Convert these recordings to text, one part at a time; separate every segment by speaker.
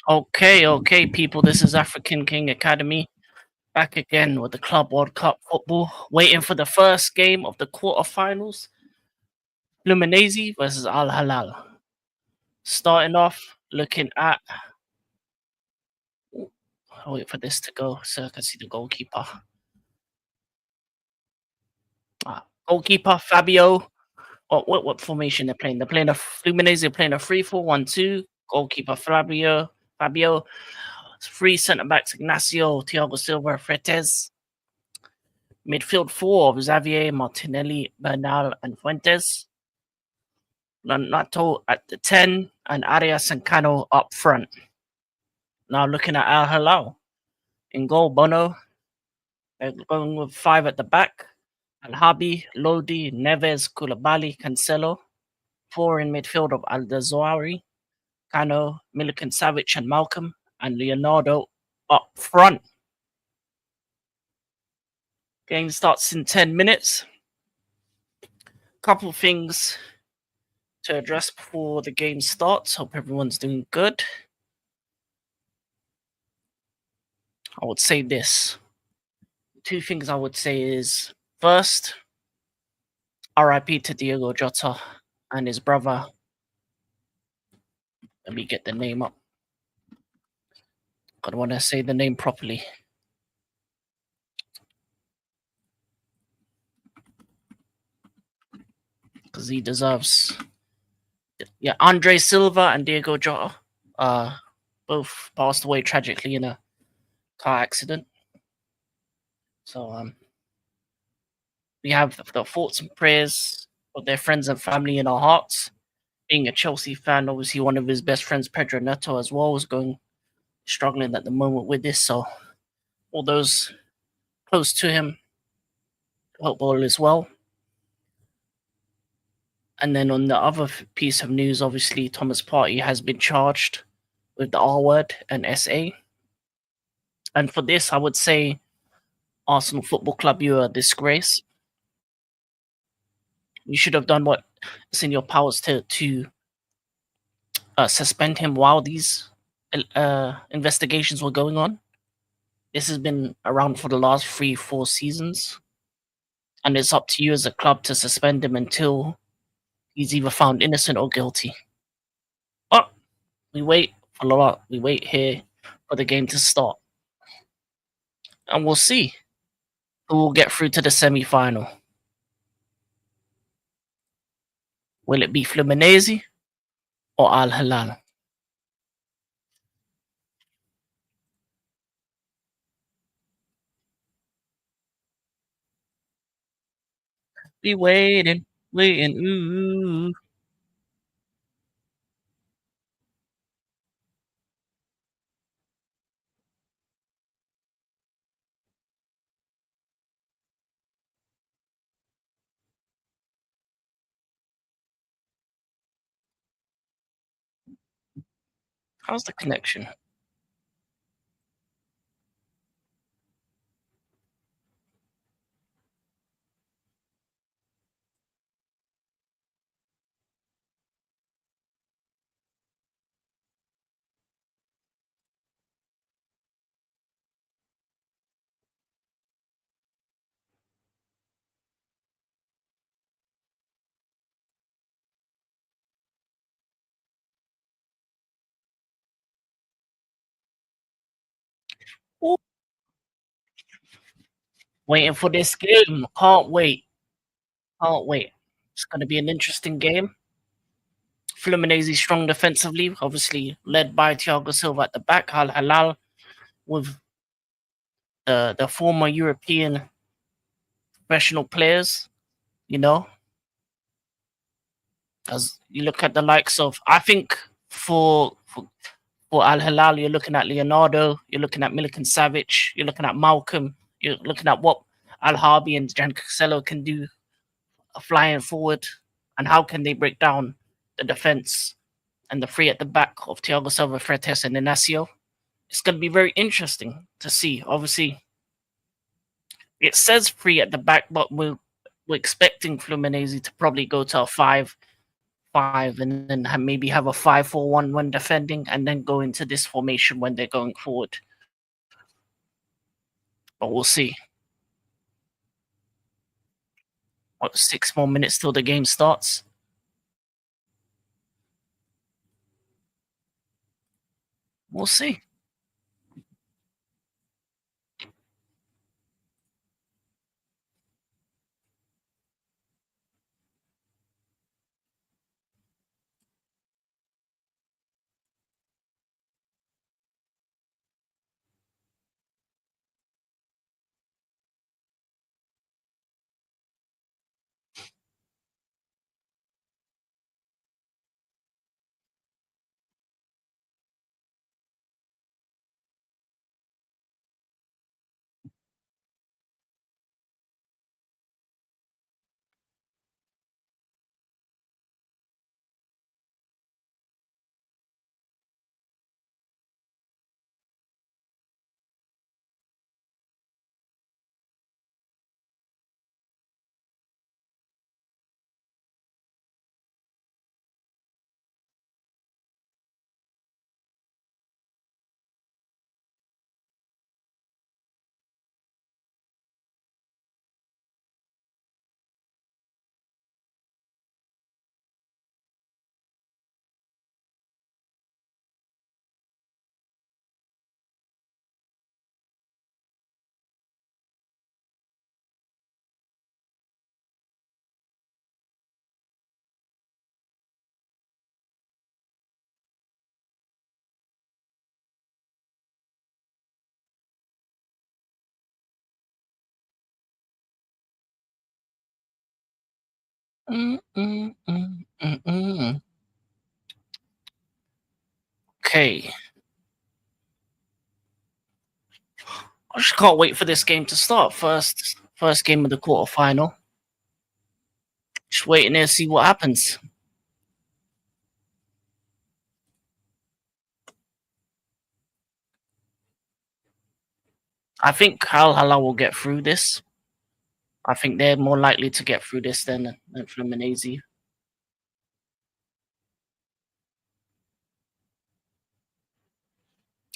Speaker 1: Okay, people. This is African King Academy back again with the Club World Cup football, waiting for the first game of the quarterfinals. Fluminense versus Al Hilal. Starting off, looking at. I'll wait for this to go so I can see the goalkeeper. Goalkeeper Fabio. What formation they're playing? They're playing a Fluminense. They're playing a 3-4-1-2. Goalkeeper Fabio. Three centre backs Ignacio, Thiago Silva, Fretes. Midfield four of Xavier, Martinelli, Bernal, and Fuentes. Nato at the 10, and Arias and Cano up front. Now looking at Al Hilal. In goal, Bono. They're going with five at the back. Al-Habi, Lodi, Neves, Koulibaly, Cancelo. Four in midfield of Al-Dazouari, Cano, Milican Savic, and Malcolm. And Leonardo up front. Game starts in 10 minutes. Couple things to address before the game starts. Hope everyone's doing good. I would say this. Two things I would say is first, RIP to Diego Jota and his brother. Let me get the name up. I want to say the name properly. Because he deserves. Yeah, Andre Silva and Diego Jota both passed away tragically in a car accident. So we have the thoughts and prayers of their friends and family in our hearts. Being a Chelsea fan, obviously one of his best friends, Pedro Neto, as well, is struggling at the moment with this. So all those close to him, hope all is well. And then on the other piece of news, obviously Thomas Partey has been charged with the R word and SA. And for this, I would say Arsenal Football Club, you're a disgrace. You should have done what is in your powers to suspend him while these investigations were going on. This has been around for the last 3-4 seasons, and it's up to you as a club to suspend him until he's either found innocent or guilty. But we wait we wait here for the game to start, and we'll see who will get through to the semi-final. Will it be Fluminense or Al Hilal? Be waiting, ooh. How's the connection? Ooh, waiting for this game. Can't wait. Can't wait. It's going to be an interesting game. Fluminense strong defensively, obviously led by Thiago Silva at the back. Al Hilal with the former European professional players. You know, as you look at the likes of, I think for Al Hilal, you're looking at Leonardo, you're looking at Milican Savic, you're looking at Malcolm, you're looking at what Al Harbi and Jan Cancelo can do flying forward, and how can they break down the defense and the three at the back of Thiago Silva, Fretes, and Inacio. It's going to be very interesting to see. Obviously, it says three at the back, but we're expecting Fluminense to probably go to a 5 5 and then maybe have a 5-4-1 when defending, and then go into this formation when they're going forward. But we'll see. What, 6 more minutes till the game starts? We'll see. Mm, mm, mm, mm, mm. Okay. I just can't wait for this game to start. First game of the quarterfinal. Just waiting there to see what happens. I think Al Halal will get through this. I think they're more likely to get through this than Fluminense.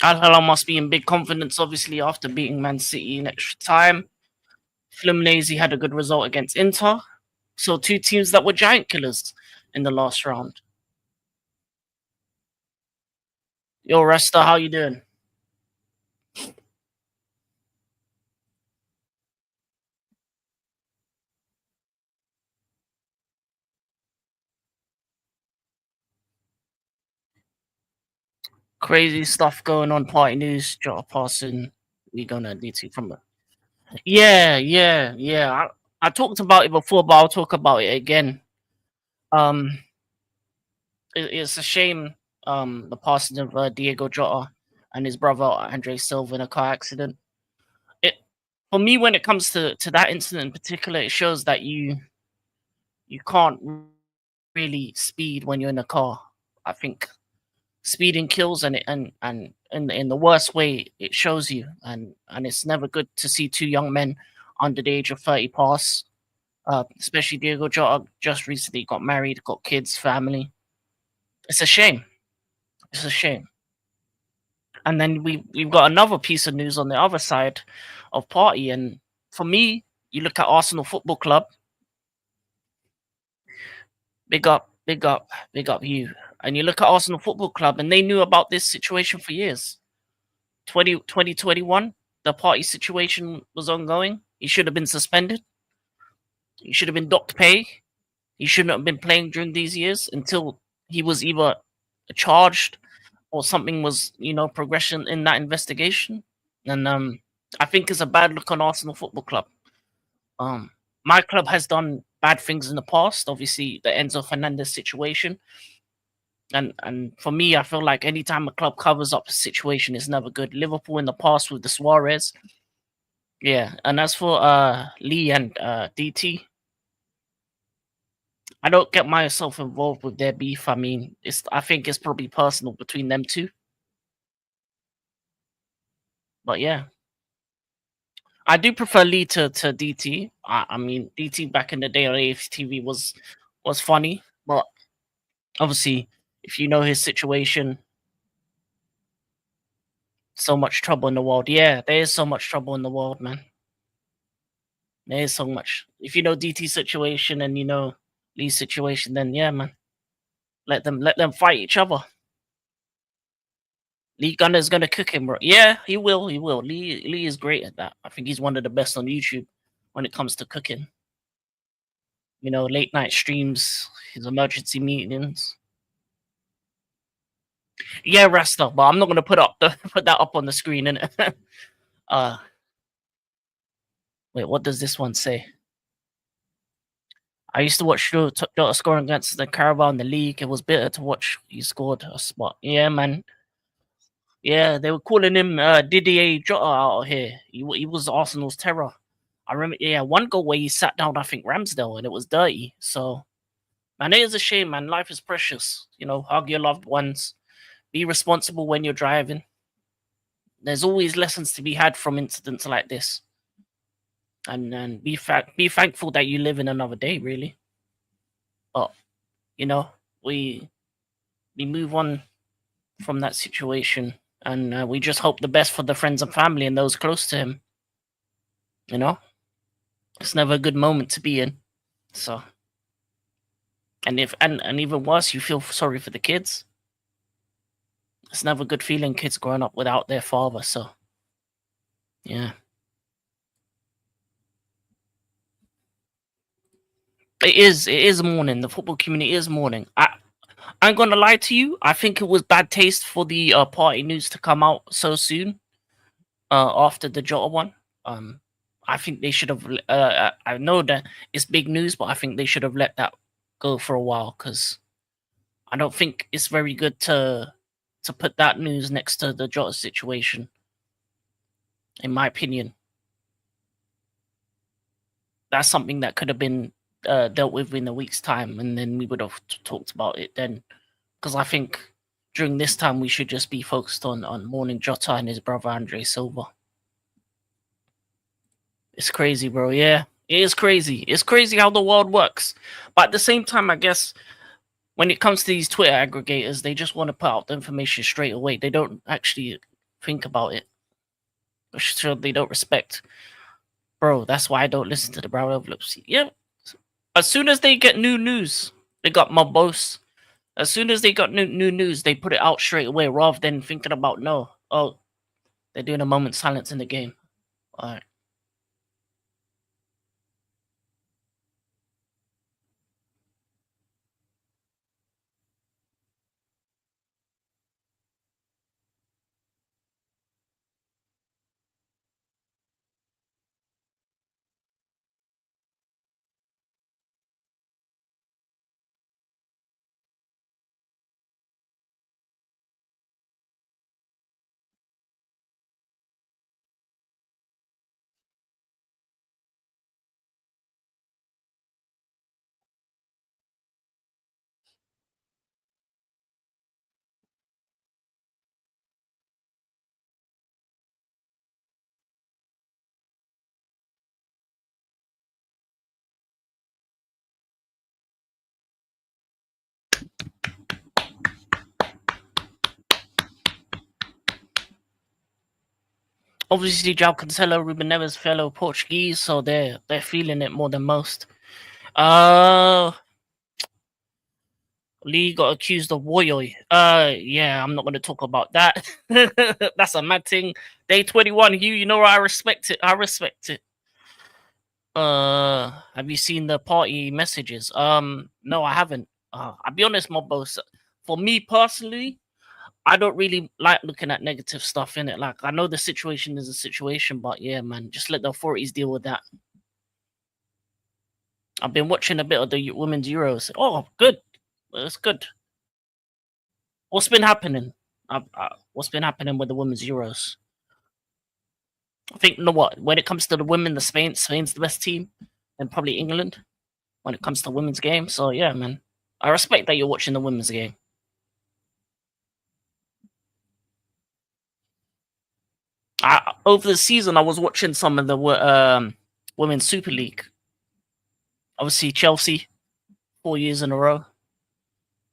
Speaker 1: Al Hilal must be in big confidence, obviously, after beating Man City in extra time. Fluminense had a good result against Inter. So two teams that were giant killers in the last round. Yo, Resta, how you doing? Crazy stuff going on. Party news. Jota passing. We gonna need to from. Yeah, yeah, yeah. I talked about it before, but I'll talk about it again. Um, it's a shame. The passing of Diego Jota and his brother Andre Silva in a car accident. It for me when it comes to that incident in particular, it shows that you can't really speed when you're in a car. I think speeding kills, and it and in the worst way it shows you, and it's never good to see two young men under the age of 30 pass. Especially Diego Jota just recently got married, got kids, family. It's a shame. It's a shame. And then we've got another piece of news on the other side of party. And for me, you look at Arsenal Football Club, big up, big up, big up you. And you look at Arsenal Football Club, and they knew about this situation for years. 2021, the party situation was ongoing. He should have been suspended. He should have been docked pay. He shouldn't have been playing during these years until he was either charged or something was, progression in that investigation. And I think it's a bad look on Arsenal Football Club. Um, my club has done bad things in the past. Obviously, the Enzo Fernandez situation, and for me, I feel like anytime a club covers up a situation, is never good. Liverpool in the past with the Suarez, yeah. And as for Lee and DT, I don't get myself involved with their beef. I mean, I think it's probably personal between them two. But yeah, I do prefer Lee to DT. I mean, DT back in the day on AFTV was funny, but Obviously, if you know his situation, so much trouble in the world. Yeah, there is so much trouble in the world, man. There is so much. If you know DT's situation and you know Lee's situation, then yeah, man, let them fight each other. Lee Gunner's gonna cook him, bro. Yeah, he will. He will. Lee is great at that. I think he's one of the best on YouTube when it comes to cooking. You know, late night streams, his emergency meetings. Yeah, Rasta, but I'm not gonna put that up on the screen, innit? uh, wait, what does this one say? I used to watch Jota scoring against the Carabao in the league. It was bitter to watch. He scored a spot. Yeah, man. Yeah, they were calling him Didier Jota out here. He was Arsenal's terror. I remember, yeah, one goal where he sat down, I think Ramsdale, and it was dirty. So, man, it is a shame, man. Life is precious. You know, hug your loved ones. Be responsible when you're driving. There's always lessons to be had from incidents like this, and be thankful that you live in another day, really. But you know, we we move on from that situation, and we just hope the best for the friends and family and those close to him. You know, it's never a good moment to be in. So, and if and even worse, you feel sorry for the kids. It's never a good feeling kids growing up without their father. So, yeah, it is. It is mourning. The football community is mourning. I'm gonna lie to you. I think it was bad taste for the party news to come out so soon after the Jota one. I think they should have. I know that it's big news, but I think they should have let that go for a while because I don't think it's very good to put that news next to the Jota situation. In my opinion, that's something that could have been dealt with in a week's time, and then we would have talked about it then. Because I think during this time we should just be focused on mourning Jota and his brother Andre Silva. It's crazy, bro. Yeah, it is crazy. It's crazy how the world works. But at the same time, I guess when it comes to these Twitter aggregators, they just want to put out the information straight away. They don't actually think about it. Sure, they don't respect. Bro, that's why I don't listen to the brown envelopes. Yeah. As soon as they get new news, they got my boss. As soon as they got new news, they put it out straight away rather than thinking about no. Oh, they're doing a moment's silence in the game. All right. Obviously, João Cancelo, Ruben Neves, fellow Portuguese, so they're feeling it more than most. Lee got accused of woyoi. Yeah, I'm not gonna talk about that. That's a mad thing. Day 21, you know what? I respect it. I respect it. Have you seen the party messages? No, I haven't. I'll be honest, my boss. For me personally, I don't really like looking at negative stuff in it. Like, I know the situation is a situation, but yeah, man, just let the authorities deal with that. I've been watching a bit of the women's Euros. Oh, good. It's good. What's been happening? What's been happening with the women's Euros? I think, you know what? When it comes to the women, Spain's the best team, and probably England when it comes to women's game. So yeah, man, I respect that you're watching the women's game. Over the season, I was watching some of the women's Super League. Obviously, Chelsea 4 years in a row.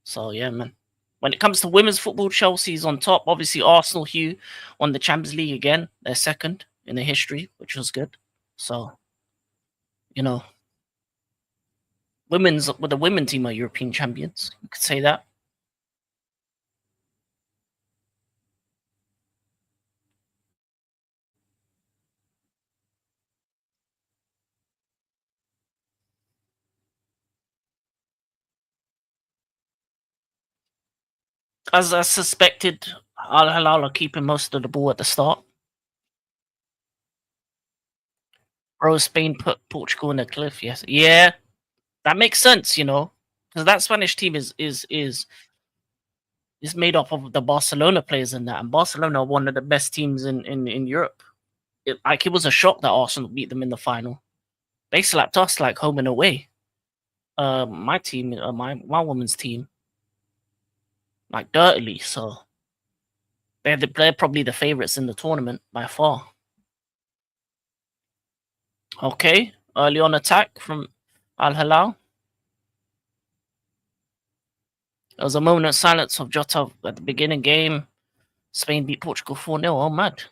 Speaker 1: So yeah, man. When it comes to women's football, Chelsea's on top. Obviously, Arsenal, Hugh, won the Champions League again. They're second in the history, which was good. So you know, women's with the women team are European champions. You could say that. As I suspected, Al Hilal are keeping most of the ball at the start. Bro, Spain put Portugal in a cliff. Yes, yeah, that makes sense. Because that Spanish team is made up of the Barcelona players in that, and Barcelona are one of the best teams in Europe. It was a shock that Arsenal beat them in the final. They slapped us like home and away. My team, my women's team, like dirtily. So they're probably the favorites in the tournament by far. Okay, early on attack from Al Hilal. There was a moment of silence of Jota at the beginning game. Spain beat Portugal 4-0. Oh, mad.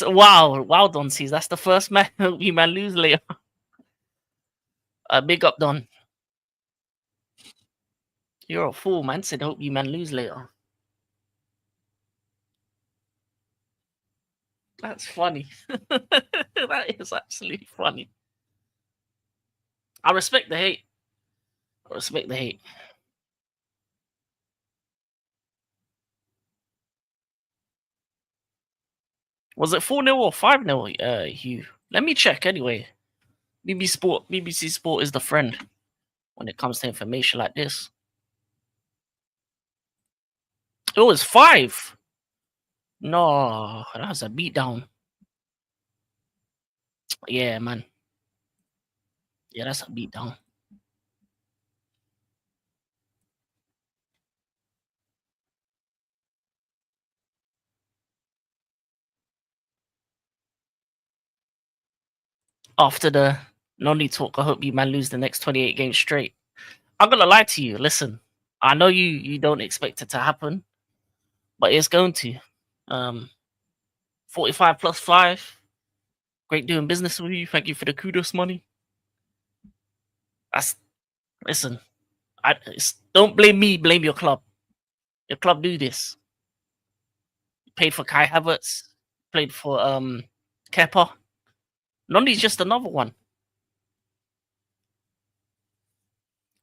Speaker 1: Wow, Don sees. That's the first man you man lose later. Big up, Don. You're a fool, man. Said hope you man lose later. That's funny. That is absolutely funny. I respect the hate. I respect the hate. Was it 4-0 or 5-0, Hugh? Let me check anyway. BBC Sport is the friend when it comes to information like this. It was 5. No, that was a beatdown. Yeah, man. Yeah, that's a beatdown. After the Noni talk, I hope you man lose the next 28 games straight. I'm gonna lie to you. Listen, I know you don't expect it to happen, but it's going to. 45 plus 5. Great doing business with you. Thank you for the kudos money. That's listen. Don't blame me. Blame your club. Your club do this. Paid for Kai Havertz. Played for Kepa. Noni's just another one.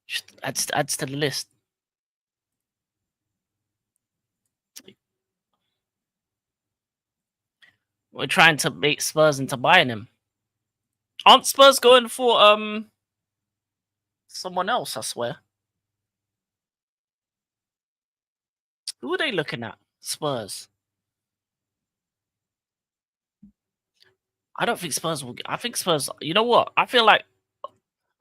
Speaker 1: Just adds to the list. We're trying to bait Spurs into buying him. Aren't Spurs going for someone else? I swear. Who are they looking at? Spurs. I don't think Spurs will. I think Spurs. You know what? I feel like.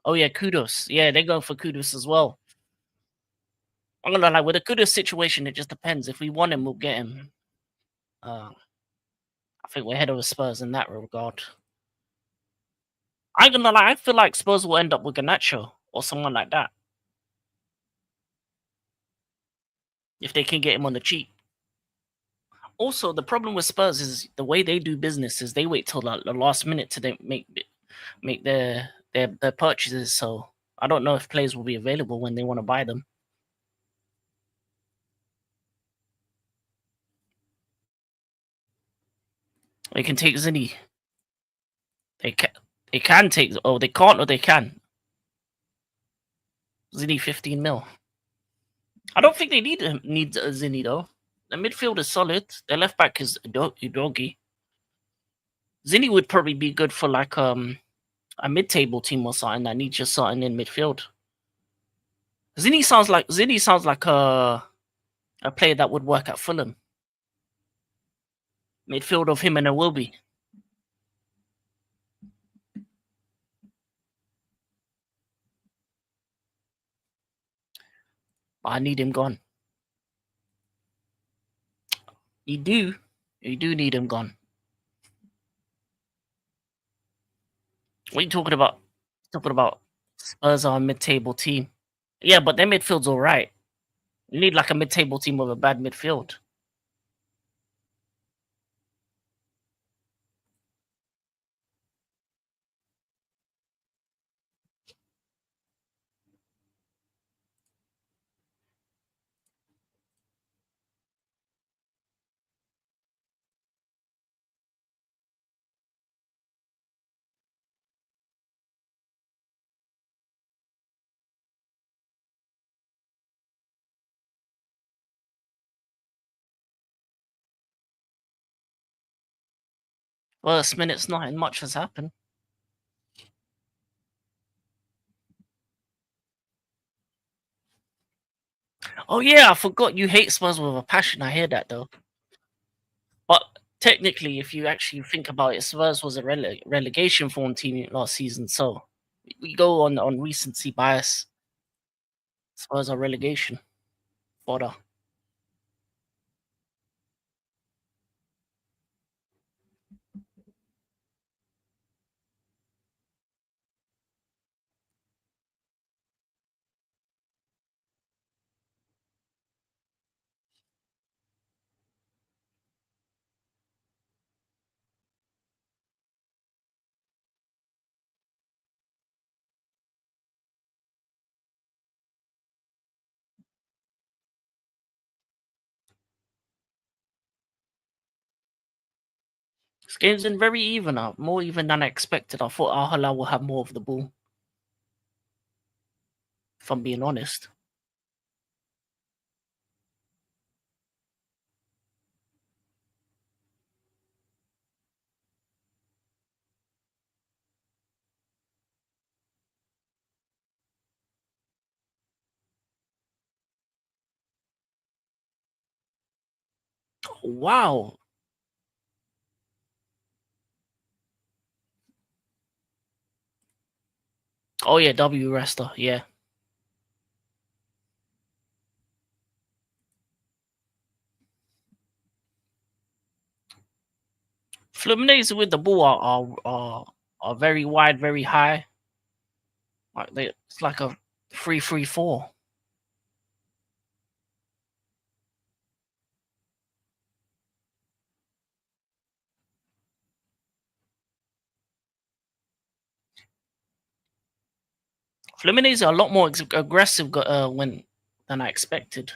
Speaker 1: Oh yeah, Kudos. Yeah, they're going for Kudos as well. I'm gonna lie. With the Kudos situation, it just depends. If we want him, we'll get him. I think we're ahead of the Spurs in that regard. I'm gonna lie. I feel like Spurs will end up with Garnacho or someone like that if they can get him on the cheap. Also, the problem with Spurs is the way they do business is they wait till the last minute to make their purchases. So I don't know if players will be available when they want to buy them. They can take Zinni. They can. They can take. Oh, they can't or they can. Zinni 15 mil. I don't think they need a Zinni though. The midfield is solid. Their left back is Udogi. Zinni would probably be good for like a mid-table team or something that needs just something in midfield. Zinni sounds like a player that would work at Fulham. Midfield of him and Iwobi. But I need him gone. You do. You do need him gone. What are you talking about? Talking about Spurs are a mid-table team. Yeah, but their midfield's all right. You need like a mid-table team with a bad midfield. First minute's nothing much has happened. Oh yeah, I forgot you hate Spurs with a passion. I hear that though. But technically, if you actually think about it, Spurs was a relegation form team last season. So we go on recency bias. Spurs are relegation fodder. This game's been very even up, more even than I expected. I thought Al Hilal will have more of the ball, if I'm being honest. Wow. Oh yeah, W Resta, yeah. Fluminense with the ball are very wide, very high. It's like a 3-3-4. Fluminense are a lot more aggressive when than I expected.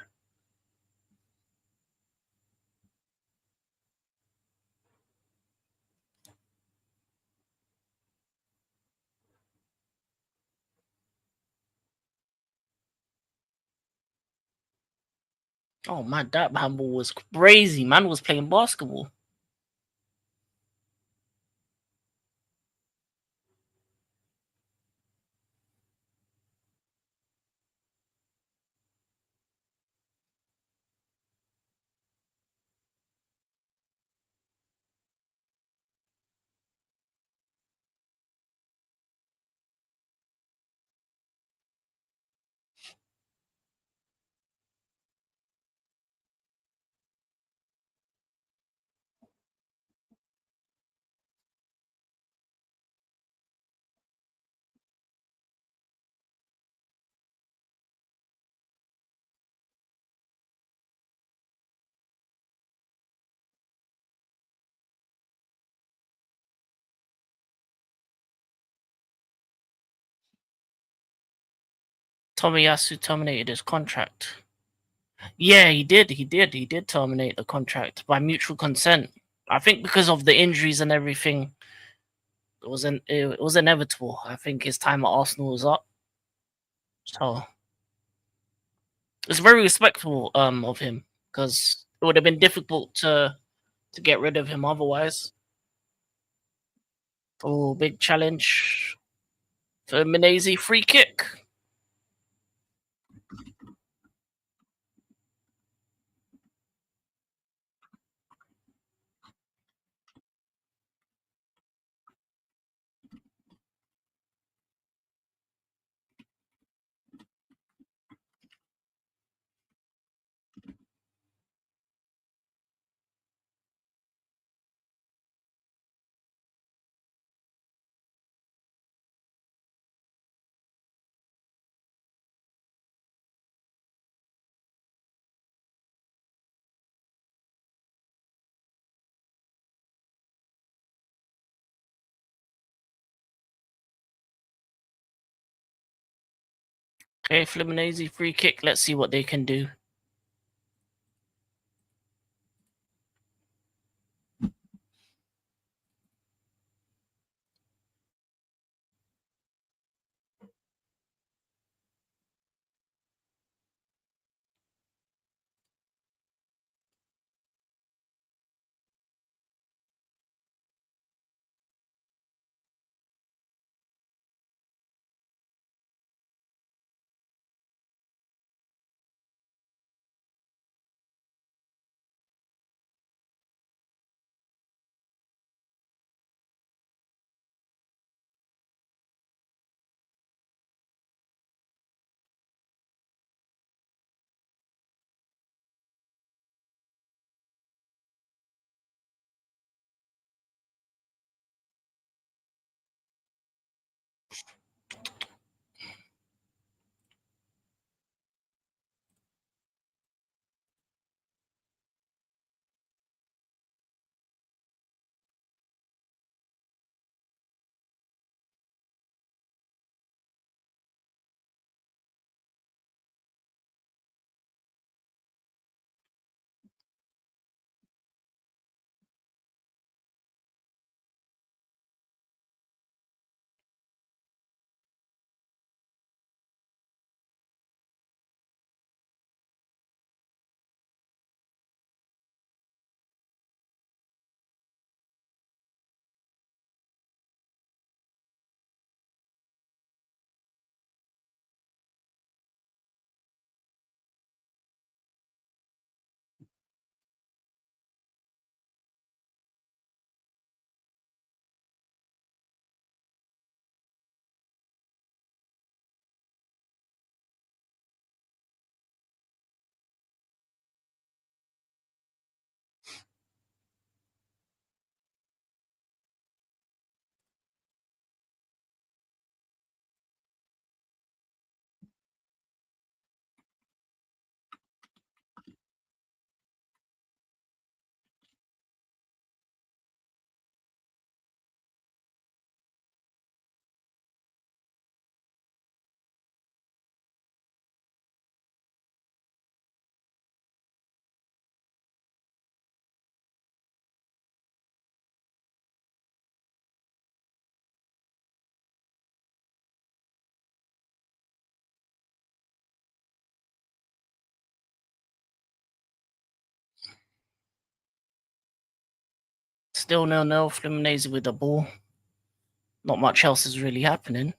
Speaker 1: Oh man, that handball was crazy. Man was playing basketball. Tomiyasu terminated his contract. Yeah, he did terminate the contract by mutual consent. I think because of the injuries and everything, it was inevitable. I think his time at Arsenal was up. So it's very respectful of him because it would have been difficult to get rid of him otherwise. Oh, big challenge for Menezes, free kick. Okay, Fluminense free kick. Let's see what they can do. Still 0-0. Fluminense with the ball. Not much else is really happening.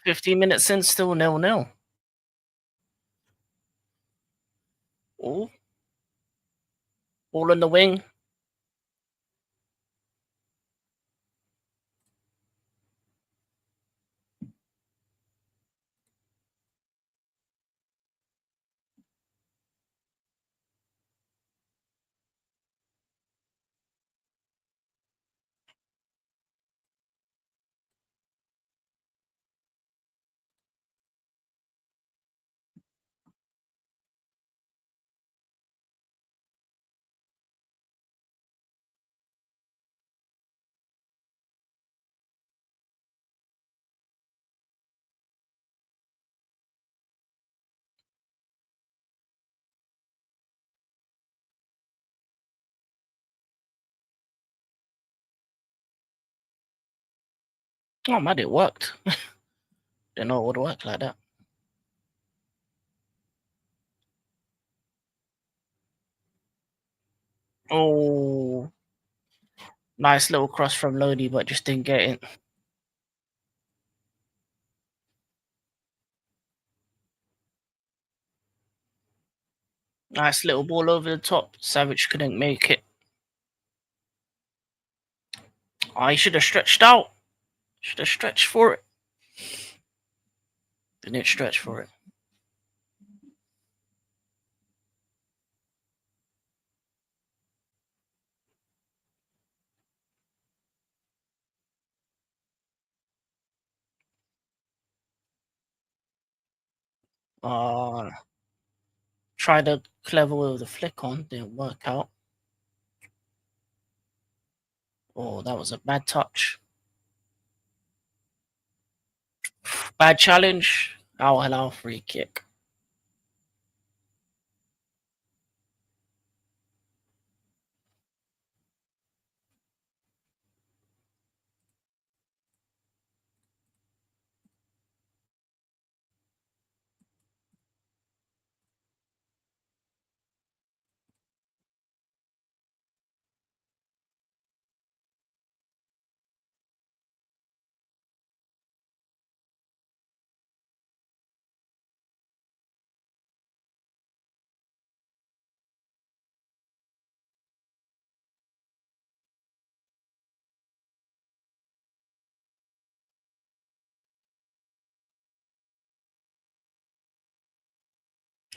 Speaker 1: Fifteen minutes in, still 0-0. Oh, ball in the wing. Oh man, it worked. Didn't know it would work like that. Oh, nice little cross from Lodi, but just didn't get it. Nice little ball over the top. Savage couldn't make it. Oh, he should have stretched out. Should have stretched for it. Didn't stretch for it. Uh, tried a clever with the flick on. Didn't work out. Oh, that was a bad touch. Bad challenge. Al Hilal free kick.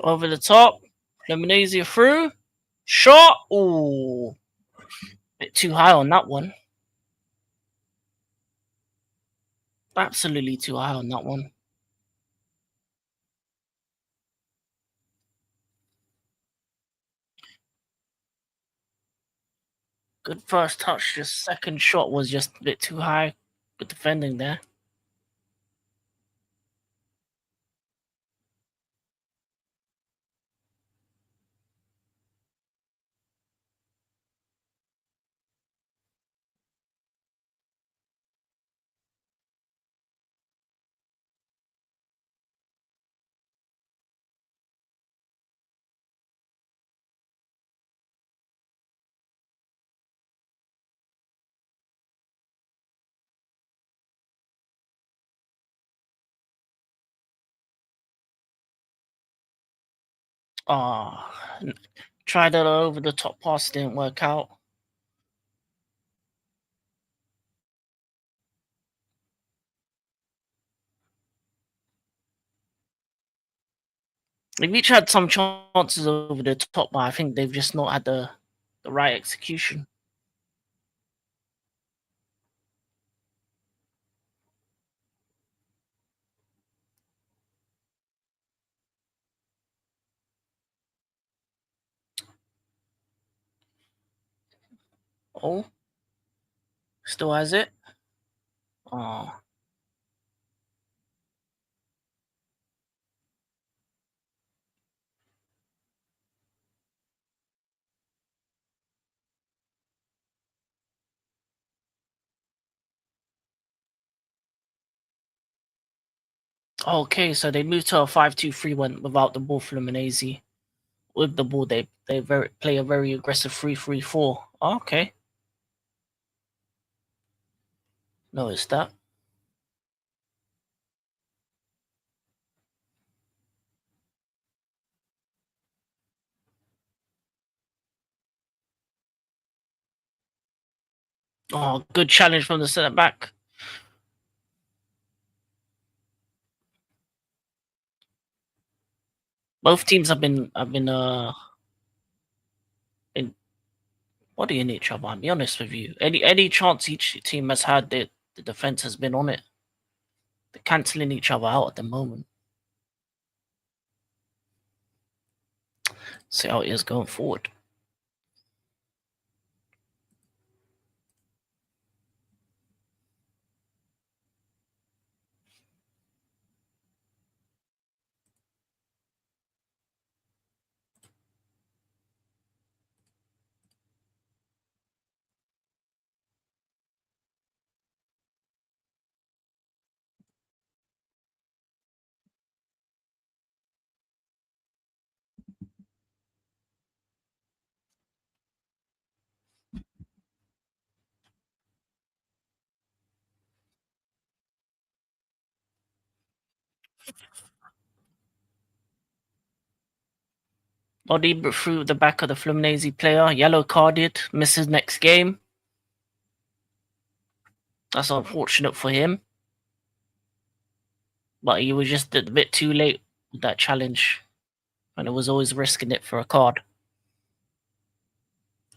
Speaker 1: Over the top. Fluminense through. Shot. Ooh. Bit too high on that one. Absolutely too high on that one. Good first touch. Just second shot was just a bit too high. Good defending there. Oh, tried it over the top pass, didn't work out. They've each had some chances over the top, but I think they've just not had the right execution. Oh, still has it. Oh, okay. So they moved to a 5-2-3-1 without the ball. Fluminense with the ball, they play a very aggressive 3-3-4. Okay, noticed that. Oh, good challenge from the centre back. Both teams have been bodying each other. I'll be honest with you. Any chance each team has had, the defense has been on it. They're cancelling each other out at the moment. See how it is going forward. Body through the back of the Fluminense player, yellow carded, misses next game. That's unfortunate for him. But he was just a bit too late with that challenge. And it was always risking it for a card.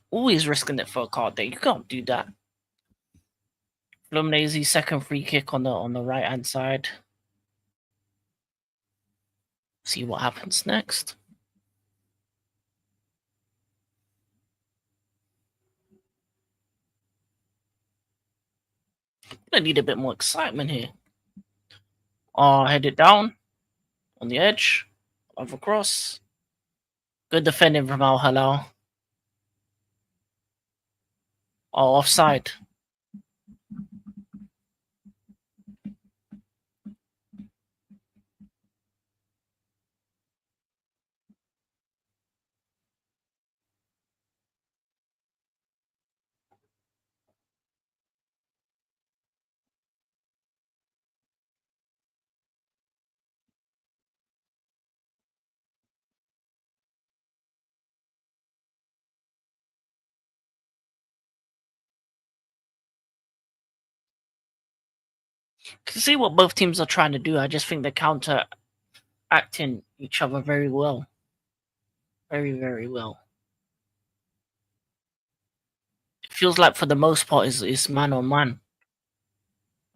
Speaker 1: Always risking it for a card there. You can't do that. Fluminense second free kick on the right hand side. See what happens next. I need a bit more excitement here. Head it down on the edge of across. Good defending from Al Hilal. Offside. Can see what both teams are trying to do. I just think they're counteracting each other very well. Very, very well. It feels like for the most part is man on man.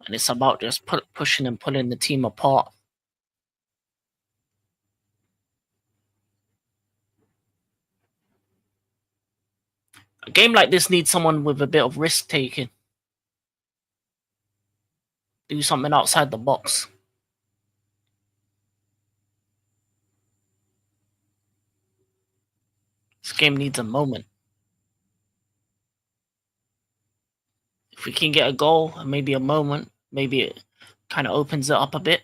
Speaker 1: And it's about just pushing and pulling the team apart. A game like this needs someone with a bit of risk taking. Do something outside the box. This game needs a moment. If we can get a goal and maybe a moment, maybe it kind of opens it up a bit.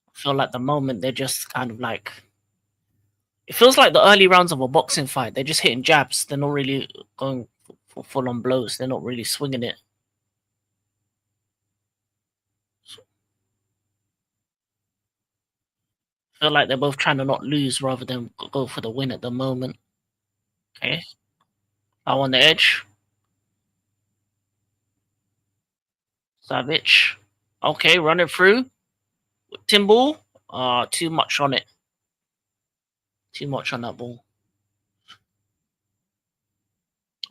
Speaker 1: I feel like the moment they're just kind of like, it feels like the early rounds of a boxing fight. They're just hitting jabs. They're not really going for full on blows. They're not really swinging it. I feel like they're both trying to not lose rather than go for the win at the moment. Okay. Now on the edge. Savage. Okay, run it through. Timbal. Too much on it. Too much on that ball.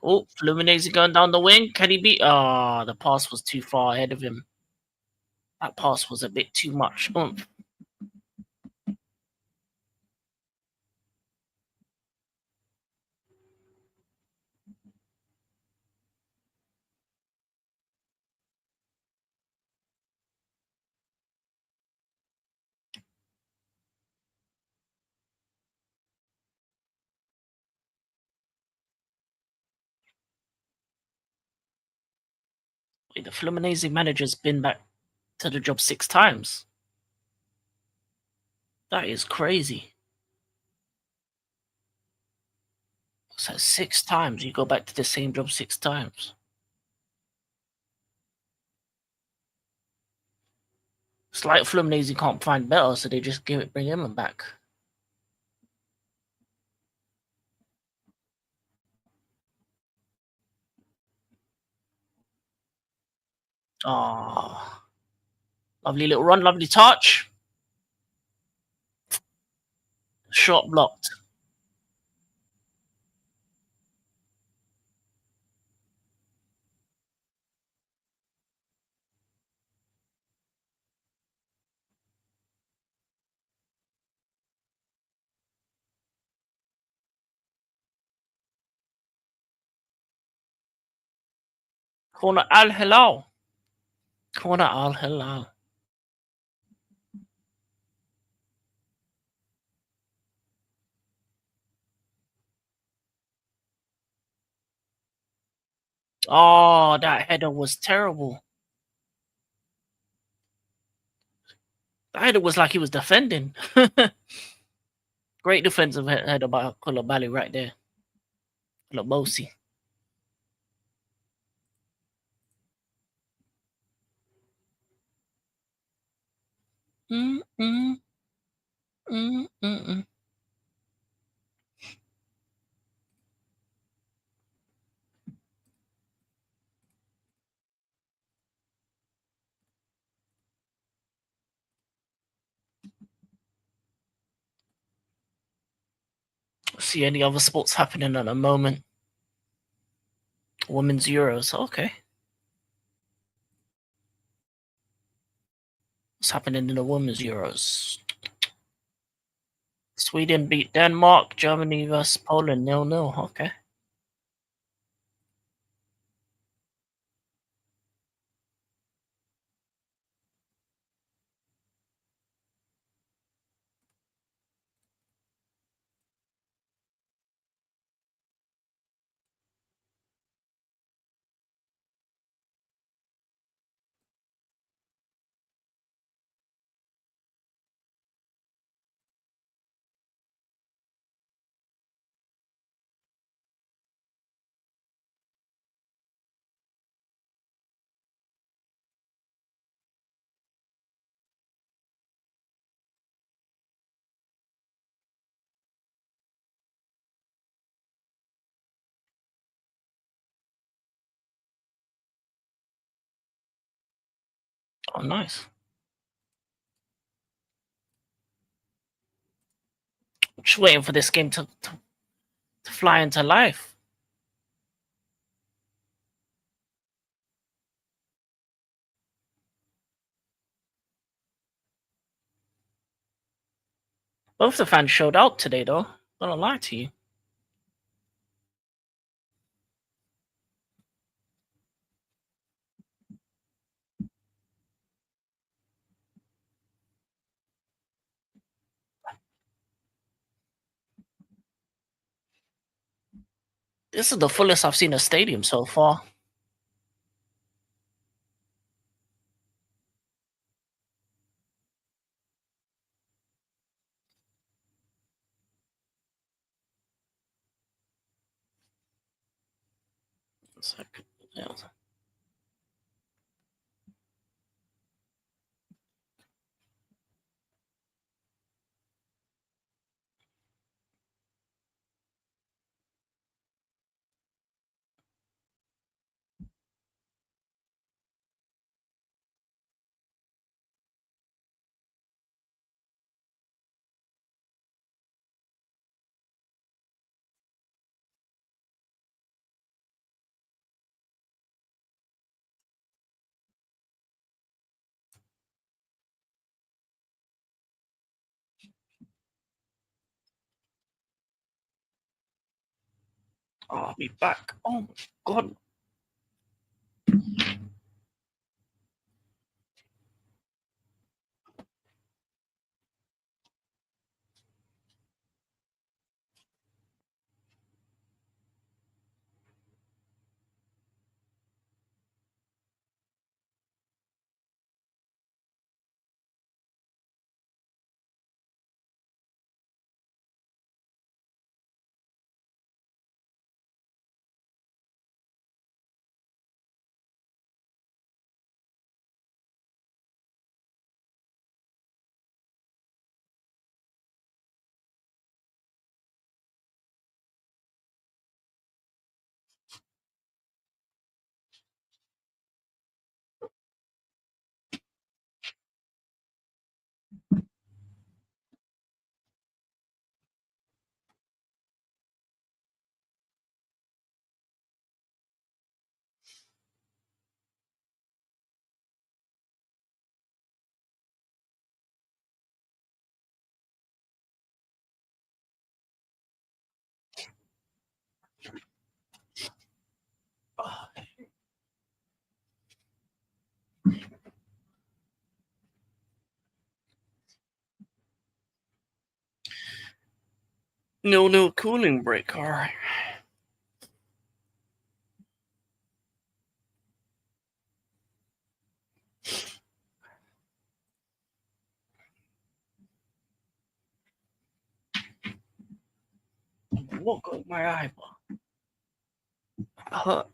Speaker 1: Oh, Fluminense going down the wing. Can he beat? The pass was too far ahead of him. That pass was a bit too much. Wait, the Fluminense manager's been back to the job 6 times. That is crazy. So 6 times you go back to the same job 6 times. It's like Fluminense can't find better, so they just bring him back. Oh, lovely little run, lovely touch. Shot blocked. Corner Al Hilal. Corner Al Hilal. Oh, that header was terrible. That header was like he was defending. Great defensive header by Koulibaly right there. Labosi. Mm, mm, mm, mm, mm. See any other sports happening at the moment? Women's Euros. Okay. What's happening in the Women's Euros? Sweden beat Denmark. Germany vs Poland 0-0. Okay. Oh, nice. Just waiting for this game to fly into life. Both the fans showed out today, though. Not gonna lie to you. This is the fullest I've seen a stadium so far. Yeah. Oh, I'll be back. Oh my god. No cooling break. All right. What got my eyeball? Hurt.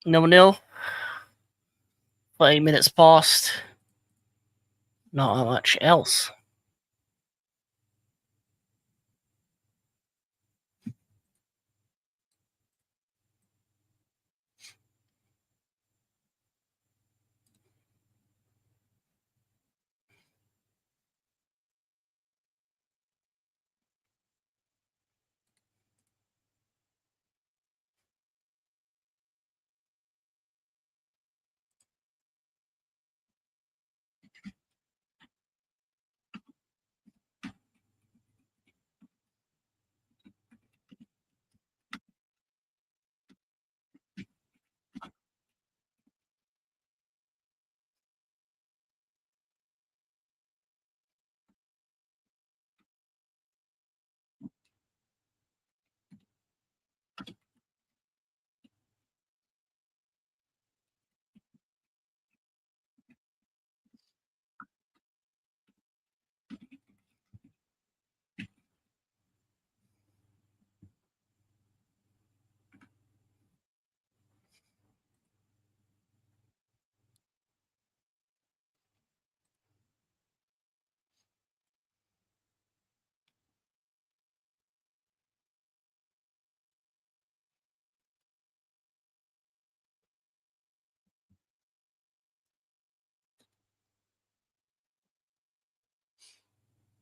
Speaker 1: 0-0. 30 minutes passed. Not much else.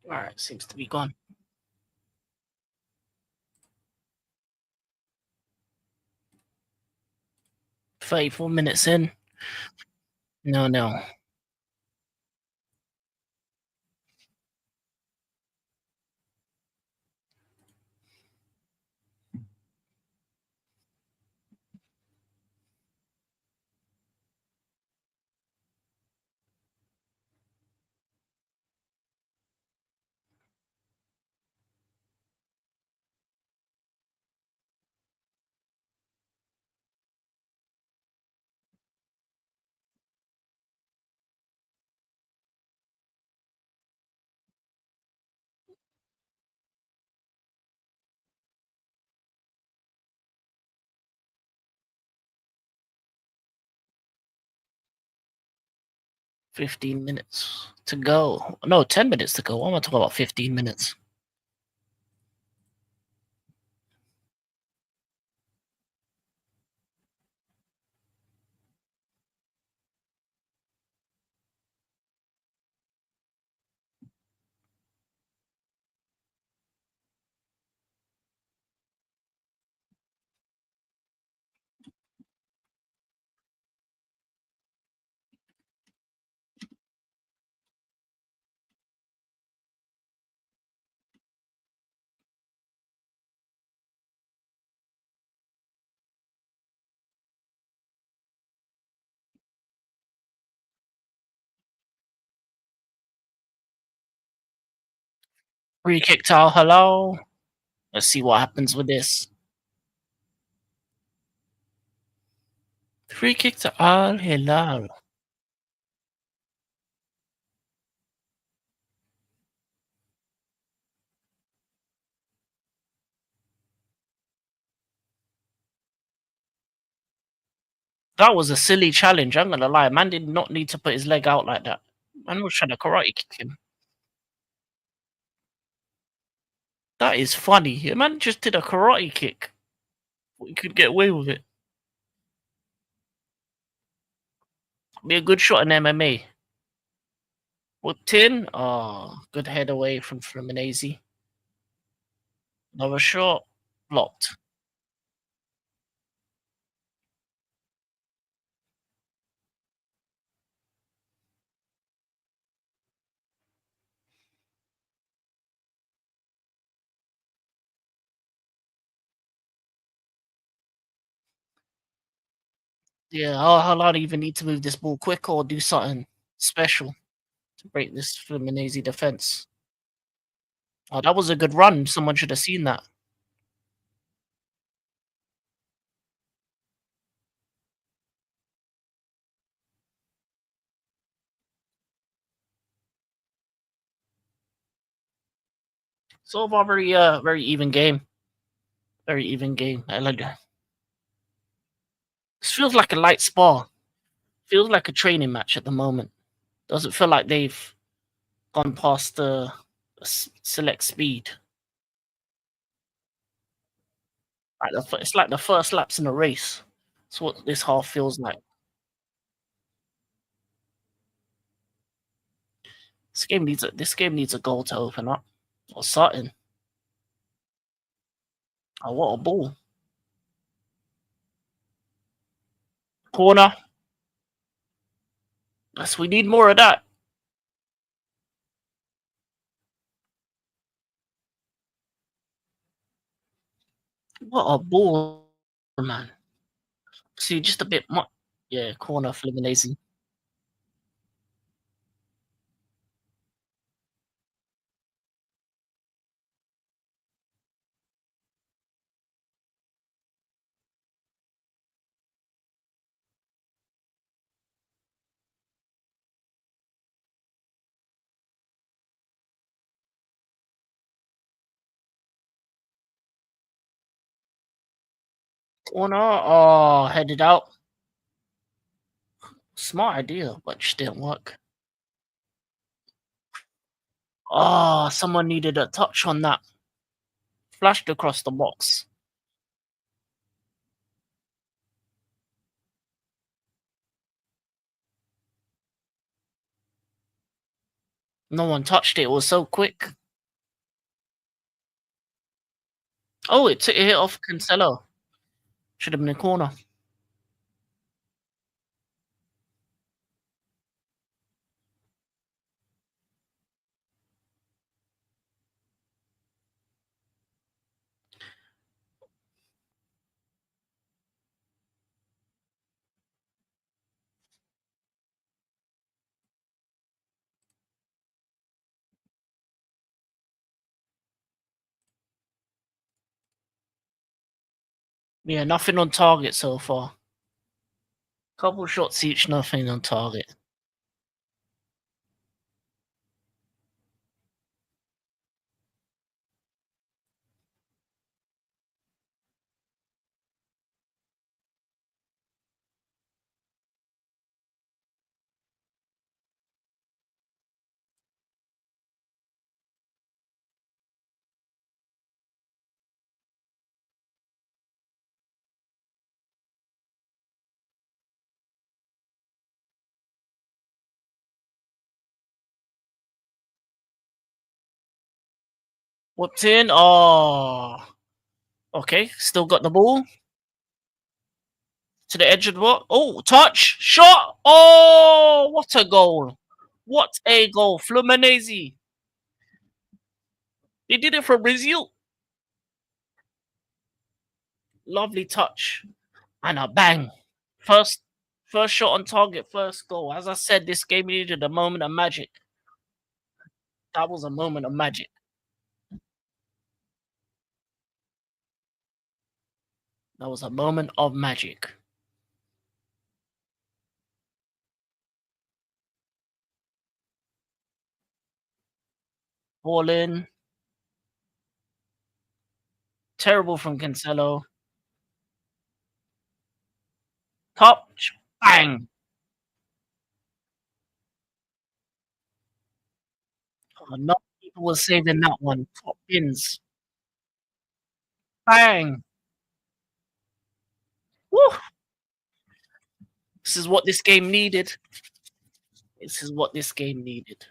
Speaker 1: Alright, seems to be gone. 34 minutes in. No, no. $15 minutes to go. No, 10 minutes to go. Why am I talking about 15 minutes? Free kick to Al Hilal. Let's see what happens with this. Free kick to Al Hilal. That was a silly challenge. I'm gonna lie. Man did not need to put his leg out like that. Man was trying to karate kick him. That is funny. A man just did a karate kick. We could get away with it. Be a good shot in MMA. Whipped in. Oh, good head away from FLUMINENSE. Another shot. Blocked. Yeah, how long do you even need to move this ball quick or do something special to break this FLUMINENSE defense? Oh, that was a good run. Someone should have seen that. So far, very even game. Very even game. I like that. This feels like a light spar. Feels like a training match at the moment. Doesn't feel like they've gone past the select speed. It's like the first laps in a race. That's what this half feels like. This game needs a goal to open up. Or something. Oh, what a ball. Corner. Yes, we need more of that. What a ball, man. See, just a bit much. Yeah, corner Fluminense. Corner. Oh, headed out. Smart idea, but just didn't work. Oh, someone needed a touch on that. Flashed across the box. No one touched it. It was so quick. Oh, it took a hit off Cancelo. Should have been a corner. Yeah, nothing on target so far. Couple shots each, nothing on target. Whipped in. Oh, okay. Still got the ball to the edge of the box. Oh, touch, shot. Oh, what a goal! What a goal, Fluminense. They did it for Brazil. Lovely touch and a bang. First, first shot on target, first goal. As I said, this game needed a moment of magic. That was a moment of magic. That was a moment of magic. Ball in. Terrible from Cancelo. Touch. Bang. Oh, no people were saving that one. Top pins. Bang. Woo. This is what this game needed. This is what this game needed.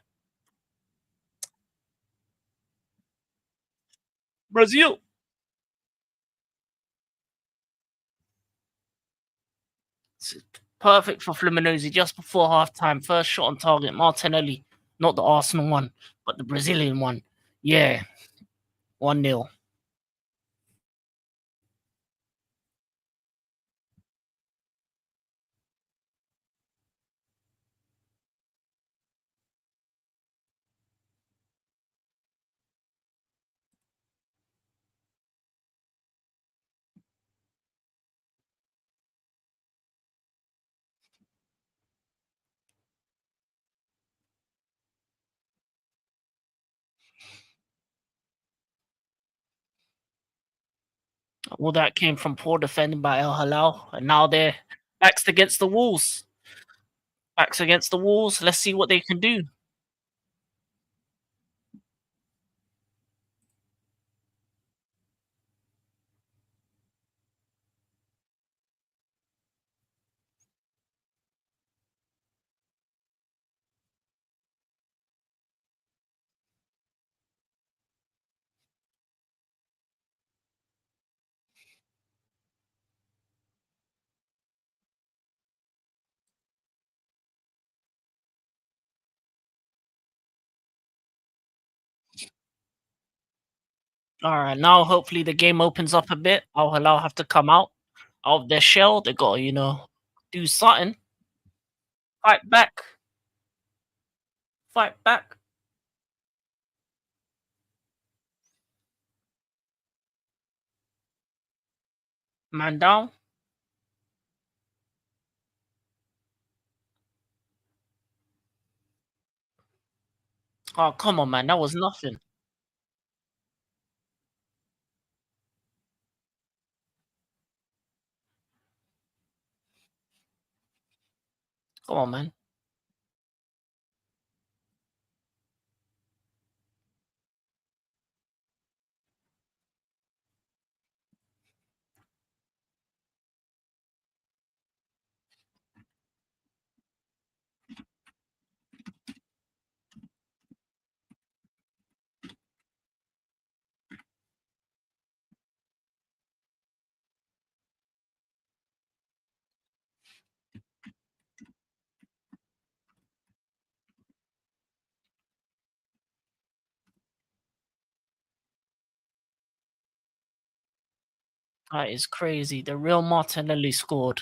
Speaker 1: Brazil. It's perfect for Fluminense just before halftime. First shot on target. Martinelli. Not the Arsenal one, but the Brazilian one. Yeah. 1-0. All that came from poor defending by El Halal, and now they're backs against the walls. Backs against the walls. Let's see what they can do. All right, now hopefully the game opens up a bit. Al Hilal have to come out of their shell. They got to, do something. Fight back. Fight back. Man down. Oh, come on, man. That was nothing. Come on, man. That is crazy. The real Martinelli scored.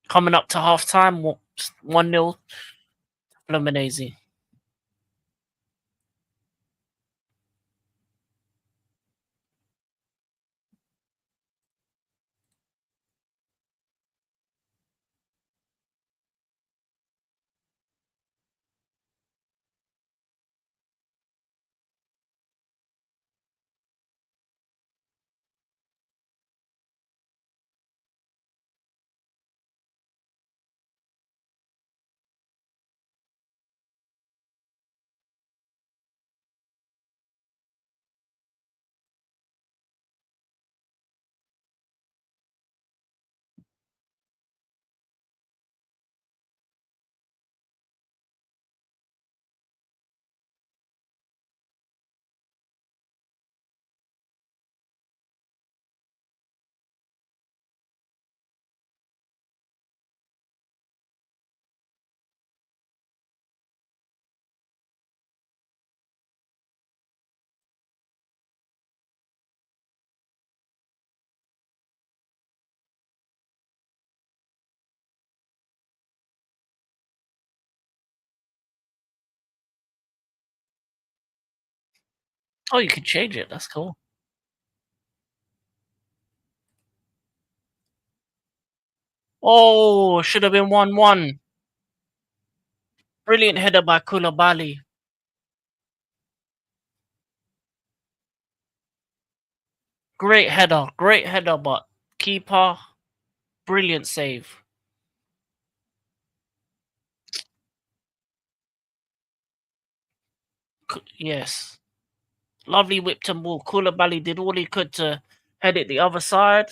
Speaker 1: Coming up to half time, 1-0 Fluminense. Oh, you can change it. That's cool. Oh, should have been 1-1. Brilliant header by Koulibaly. Great header, but keeper, brilliant save. Yes, lovely whipped and ball. Koulibaly did all he could to head it the other side.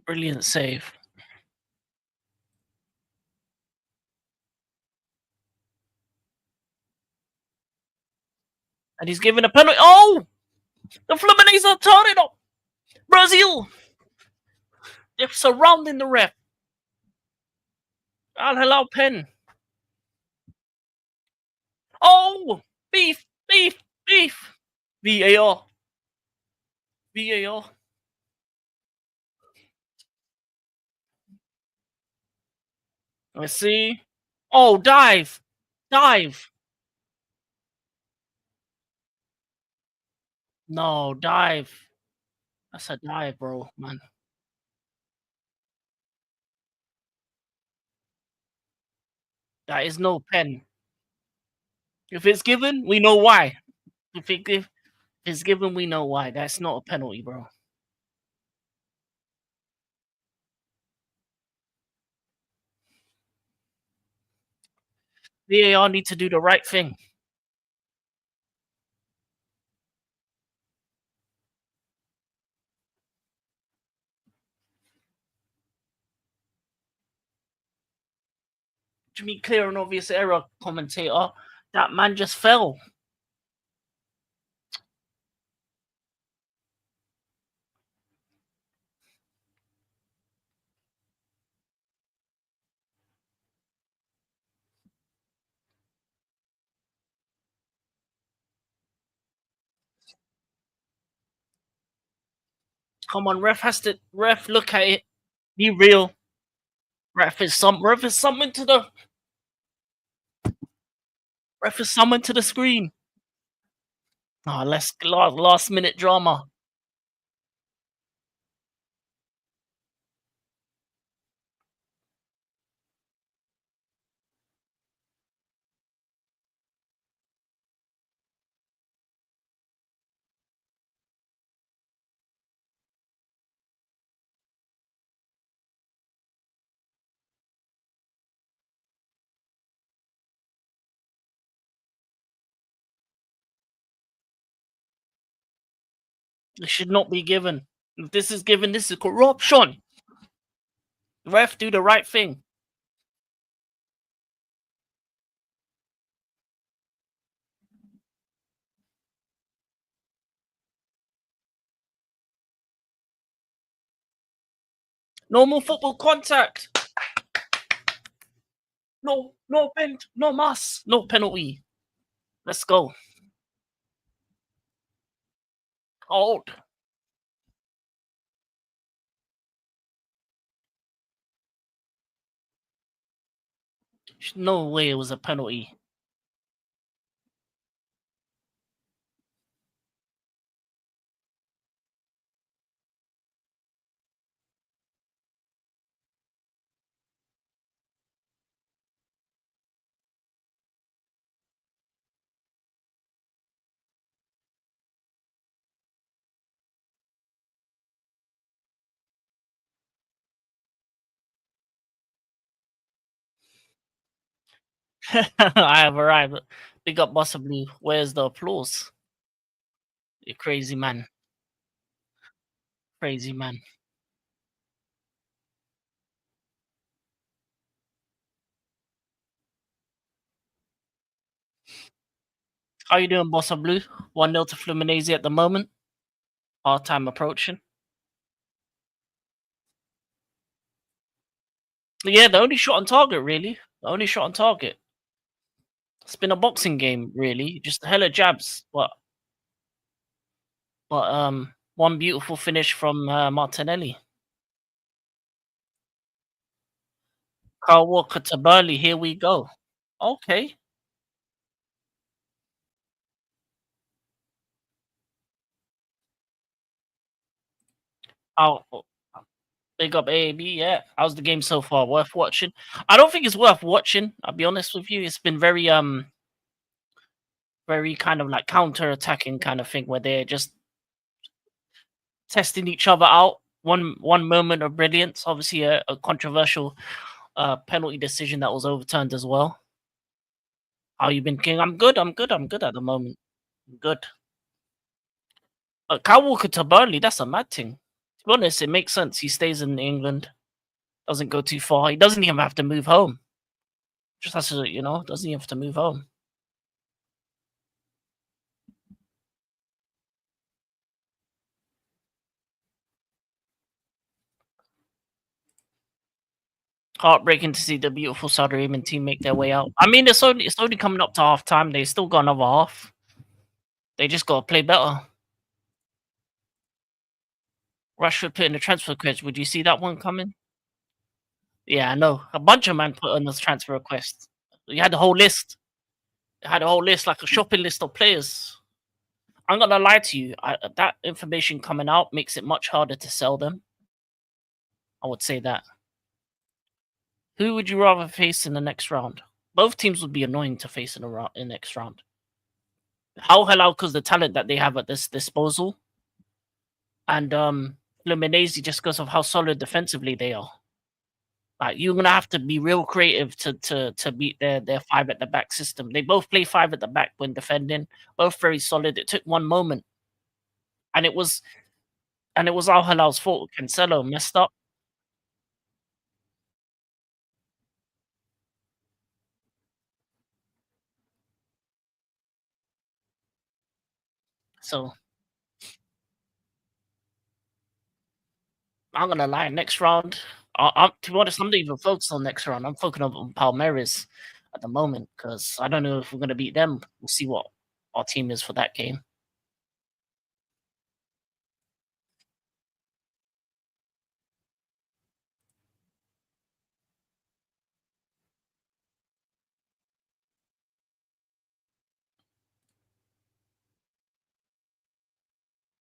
Speaker 1: Brilliant save. And he's giving a penalty. Oh! The Fluminense are turning up. Brazil. They're surrounding the ref. Al Hilal pen. Oh, beef, beef, beef. VAR. VAR. Let's see. Oh, dive. Dive. No, dive. That's a dive, bro, man. That is no pen. If it's given, we know why. If it's given, we know why. That's not a penalty, bro. VAR need to do the right thing. To be clear and obvious error, commentator. That man just fell. Come on, ref look at it. Be real. Ref is something to the ref is something to the screen. Oh, last minute drama. It should not be given. If this is given, this is corruption. Ref, do the right thing. Normal football contact. No pen, no mass, no penalty. Let's go. Hold. No way it was a penalty. I have arrived. Big up possibly. Where's the applause? You crazy man. Crazy man. How you doing, Bossa Blue? 1-0 to Fluminense at the moment. Half time approaching. Yeah, the only shot on target, really. The only shot on target. It's been a boxing game, really. Just hella jabs, but one beautiful finish from Martinelli. Carl Walker to Burley. Here we go. Okay. Oh, big up AAB. Yeah. How's the game so far? Worth watching? I don't think it's worth watching. I'll be honest with you. It's been very kind of like counter attacking kind of thing where they're just testing each other out. One moment of brilliance. Obviously, a controversial penalty decision that was overturned as well. How you been, King? I'm good. I'm good. I'm good at the moment. I'm good. Kyle Walker to Burnley. That's a mad thing. To be honest, it makes sense. He stays in England. Doesn't go too far. He doesn't even have to move home. Just has to, doesn't even have to move home. Heartbreaking to see the beautiful Saudi Arabian team make their way out. I mean, it's only coming up to half time. They still got another half. They just got to play better. Rashford put in the transfer request. Would you see that one coming? Yeah, I know. A bunch of men put on this transfer request. You had the whole list. You had a whole list, like a shopping list of players. I'm gonna lie to you. That information coming out makes it much harder to sell them. I would say that. Who would you rather face in the next round? Both teams would be annoying to face in the next round. How Halal because the talent that they have at this disposal, and Fluminense just because of how solid defensively they are. Like you're gonna have to be real creative to beat their five at the back system. They both play five at the back when defending, both very solid. It took one moment, and it was Al Hilal's fault. Cancelo messed up. So I'm gonna lie, next round, to be honest, I'm not even focused on next round. I'm focusing on Palmeiras at the moment because I don't know if we're gonna beat them. We'll see what our team is for that game.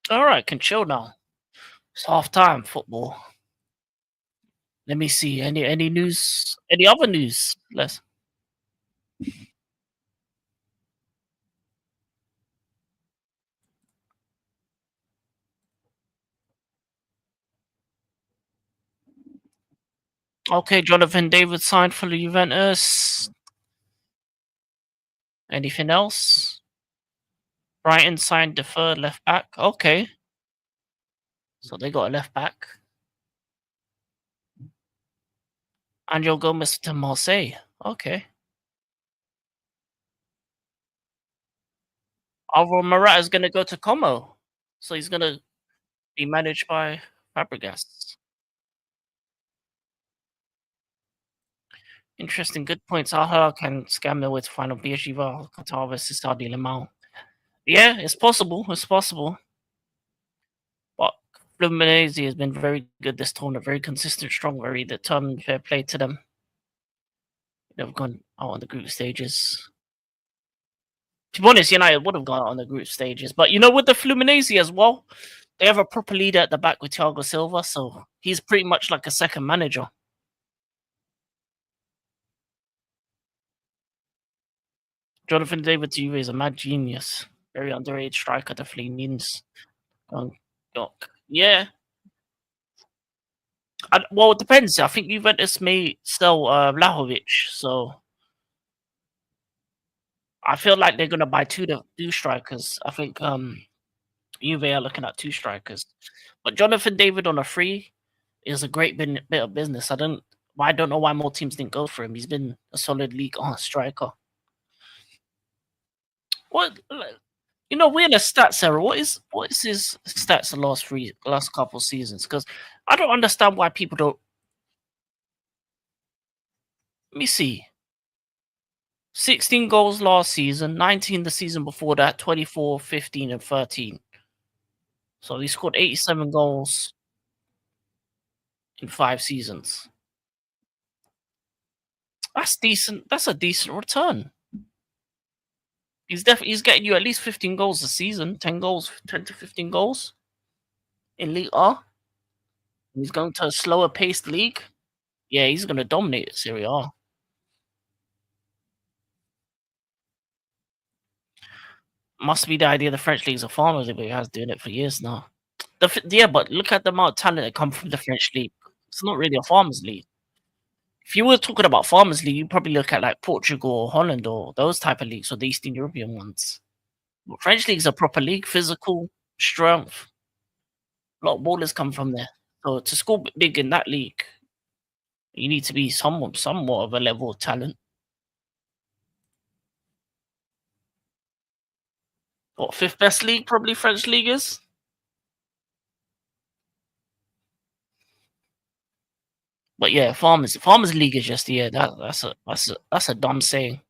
Speaker 1: All right, can chill now. It's half time football. Let me see any news, any other news. Let's Okay, Jonathan David signed for the Juventus. Anything else? Brighton signed the third left back. Okay, so they got a left back. Angel Gomez to Marseille. Okay. Alvaro Morata is gonna go to Como, so he's gonna be managed by Fabregas. Interesting, good points. Al can scam their way to final PSG Qatar versus Saudi Limau. Yeah, it's possible. It's possible. But Fluminense has been very good this tournament, very consistent, strong, very determined. Fair play to them. They've gone out on the group stages. To be honest, United would have gone out on the group stages, but with the Fluminense as well, they have a proper leader at the back with Thiago Silva, so he's pretty much like a second manager. Jonathan David to Juve is a mad genius, very underrated striker. Definitely means. Um, yeah, well, it depends. I think Juventus may sell Vlahovic, so I feel like they're gonna buy two strikers. I think Juve are looking at two strikers, but Jonathan David on a free is a great bit of business. I don't know why more teams didn't go for him. He's been a solid league on striker. What we're in a stats era. What is his stats the last couple seasons? Because I don't understand why people don't. Let me see. 16 goals last season, 19 the season before that, 24, 15, and 13. So he scored 87 goals in 5 seasons. That's decent. That's a decent return. He's getting you at least 15 goals a season, 10 goals, 10 to 15 goals in League R. He's going to a slower paced league. Yeah, he's going to dominate Serie A. Must be the idea the French league's a farmers league, but he has doing it for years now. Yeah, but look at the amount of talent that come from the French league. It's not really a farmers league. If you were talking about farmers league, you'd probably look at like Portugal or Holland or those type of leagues or the Eastern European ones. But French league's a proper league, physical, strength. A lot of ballers come from there. So to score big in that league, you need to be somewhat of a level of talent. What, fifth best league? Probably French league is. But yeah, farmers league is just yeah. That's a dumb saying.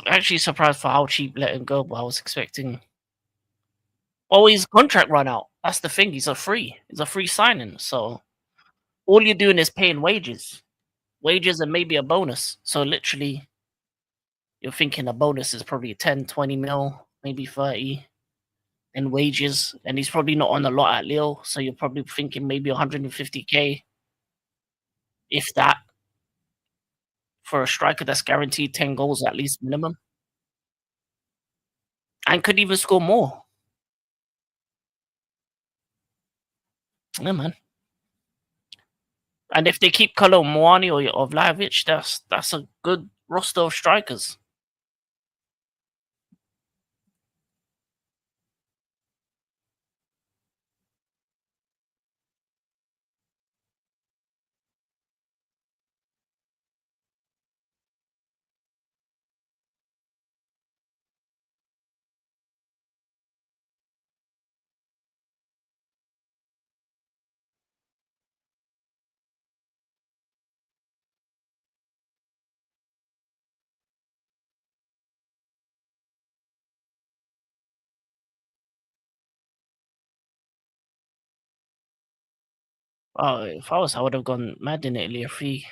Speaker 1: Actually surprised for how cheap let him go, but I was expecting. Oh, his contract run out. That's the thing. He's a free signing. So all you're doing is paying wages, and maybe a bonus. So literally, you're thinking a bonus is probably 10, 20 mil, maybe 30, and wages. And he's probably not on a lot at Lille. So you're probably thinking maybe 150K, if that, for a striker that's guaranteed 10 goals at least minimum, and could even score more. Yeah, man. And if they keep Kolo Muani or Vlahovic, that's a good roster of strikers. Oh, if I was, I would have gone mad in Italy. A free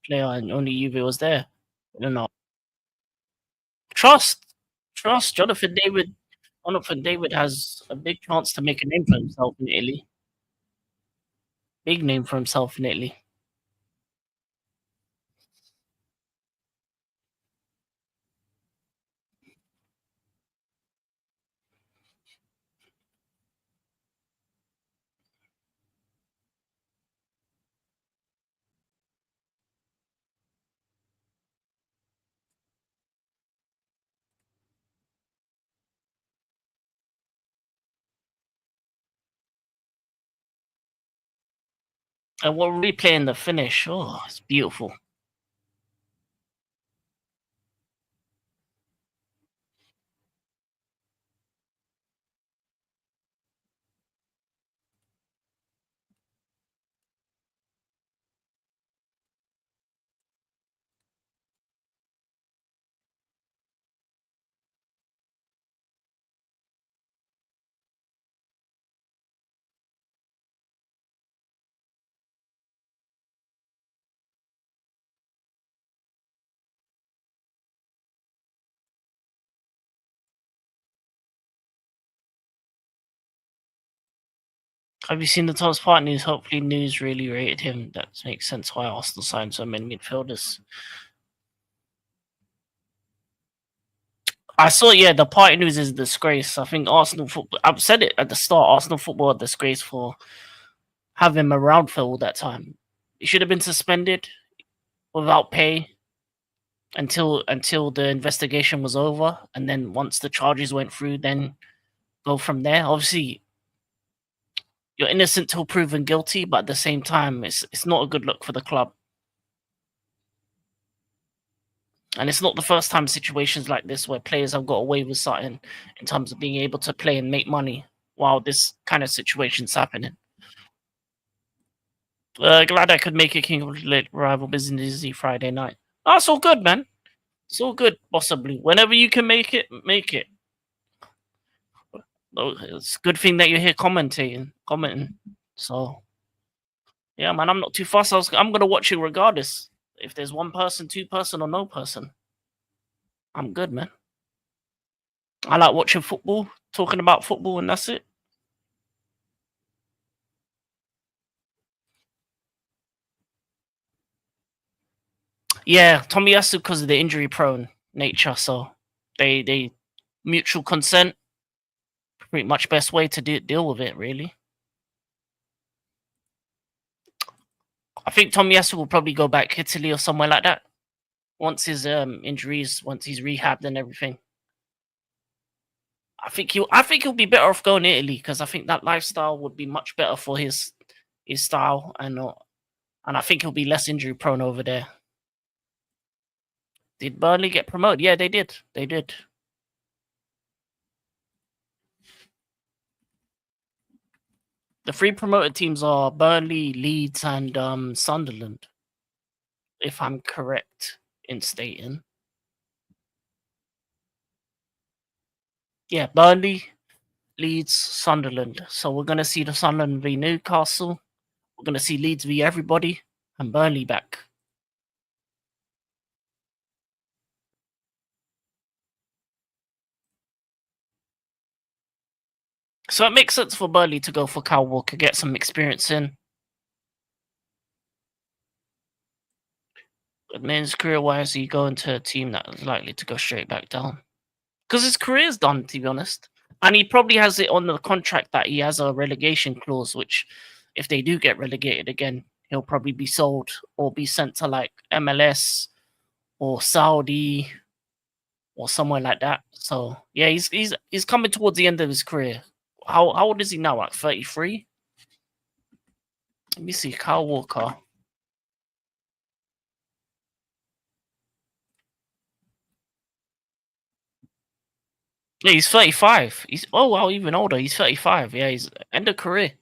Speaker 1: player and only Juve was there. I don't know. Trust, trust. Jonathan David has a big chance to make a name for himself in Italy. Big name for himself in Italy. And we're replaying the finish. Oh, it's beautiful. Have you seen the Thomas Part news? Hopefully, news really rated him. That makes sense why Arsenal signed so many midfielders. I saw, yeah, the party news is a disgrace. I think Arsenal football. I've said it at the start. Arsenal football a disgrace for having him around for all that time. He should have been suspended without pay until the investigation was over, and then once the charges went through, then go from there. Obviously, you're innocent till proven guilty, but at the same time, it's not a good look for the club. And it's not the first time situations like this where players have got away with something in terms of being able to play and make money while this kind of situation's happening. Glad I could make a King of Lit rival business Friday night. Oh, it's all good, man. It's all good, possibly. Whenever you can make it, make it. Oh, it's a good thing that you're here commenting. So, yeah, man, I'm not too fussed. I'm gonna watch it regardless. If there's one person, two person, or no person, I'm good, man. I like watching football, talking about football, and that's it. Yeah, Tomiyasu because of the injury prone nature, so they mutual consent, pretty much best way to deal with it, really. I think Tomiyasu will probably go back to Italy or somewhere like that once his injuries, once he's rehabbed and everything. I think he'll be better off going to Italy because I think that lifestyle would be much better for his style, and I think he'll be less injury prone over there. Did Burnley get promoted? Yeah, they did. They did. The three promoted teams are Burnley, Leeds, and Sunderland, if I'm correct in stating. Yeah, Burnley, Leeds, Sunderland. So we're gonna see the Sunderland v Newcastle. We're gonna see Leeds v everybody, and Burnley back. So it makes sense for Burnley to go for Kyle Walker, get some experience in. But men's career wise, you go into a team that is likely to go straight back down. Because his career's done, to be honest. And he probably has it on the contract that he has a relegation clause, which if they do get relegated again, he'll probably be sold or be sent to like MLS or Saudi or somewhere like that. So yeah, he's coming towards the end of his career. How old is he now? Like 33? Let me see, Kyle Walker. Yeah, he's 35. He's oh wow, even older. He's 35. Yeah, he's end of career.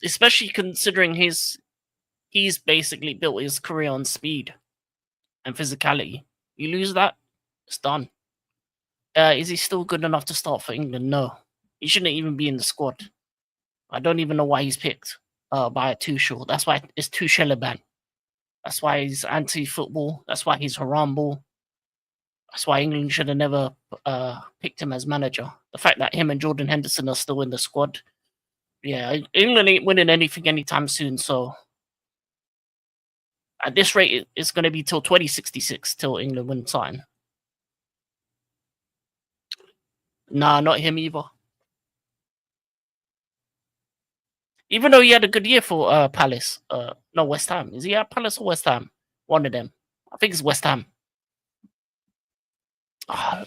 Speaker 1: Especially considering he's basically built his career on speed and physicality. You lose that, it's done. Is he still good enough to start for England? No. He shouldn't even be in the squad. I don't even know why he's picked by Tuchel. That's why it's Tuchel ban. That's why he's anti-football. That's why he's haram. That's why England should have never picked him as manager. The fact that him and Jordan Henderson are still in the squad. Yeah, England ain't winning anything anytime soon. So at this rate, it's going to be till 2066 till England win something. Nah, not him either. Even though he had a good year for Palace. No, West Ham. Is he at Palace or West Ham? One of them. I think it's West Ham. Ah,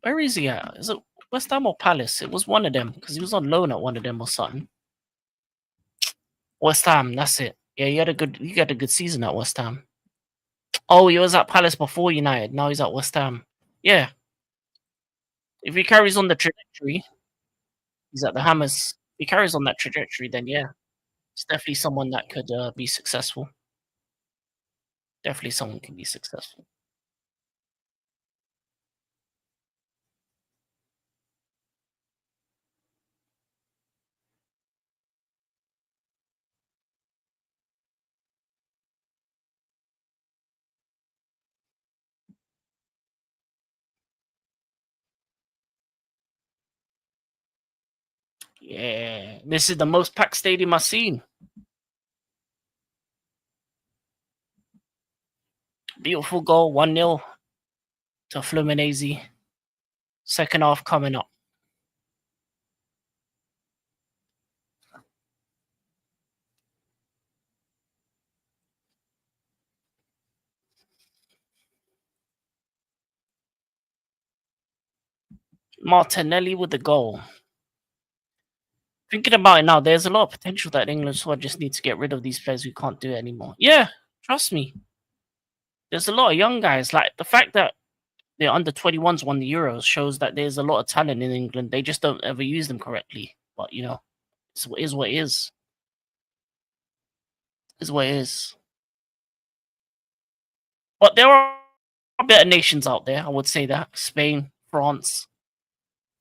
Speaker 1: where is he at? Is it West Ham or Palace? It was one of them because he was on loan at one of them or something. West Ham, that's it. Yeah, he had a good season at West Ham. Oh, he was at Palace before United. Now he's at West Ham. Yeah. If he carries on the trajectory, he's at the Hammers. If he carries on that trajectory, then yeah, it's definitely someone that could be successful. Definitely someone can be successful. Yeah, this is the most packed stadium I've seen. Beautiful goal, 1-0 to Fluminense. Second half coming up. Martinelli with the goal. Thinking about it now, there's a lot of potential that England squad just need to get rid of these players who can't do it anymore. Yeah, trust me. There's a lot of young guys. Like the fact that the under 21s won the Euros shows that there's a lot of talent in England. They just don't ever use them correctly. But you know, it's what is what it is. Is what it is. But there are better nations out there. I would say that Spain, France,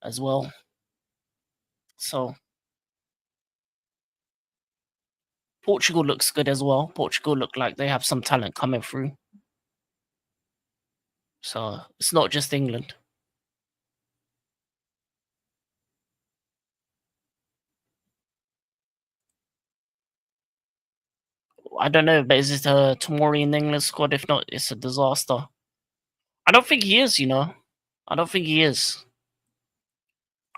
Speaker 1: as well. So Portugal looks good as well. Portugal look like they have some talent coming through. So it's not just England. I don't know, but is it a Tomori in the England squad? If not, it's a disaster. I don't think he is, you know. I don't think he is.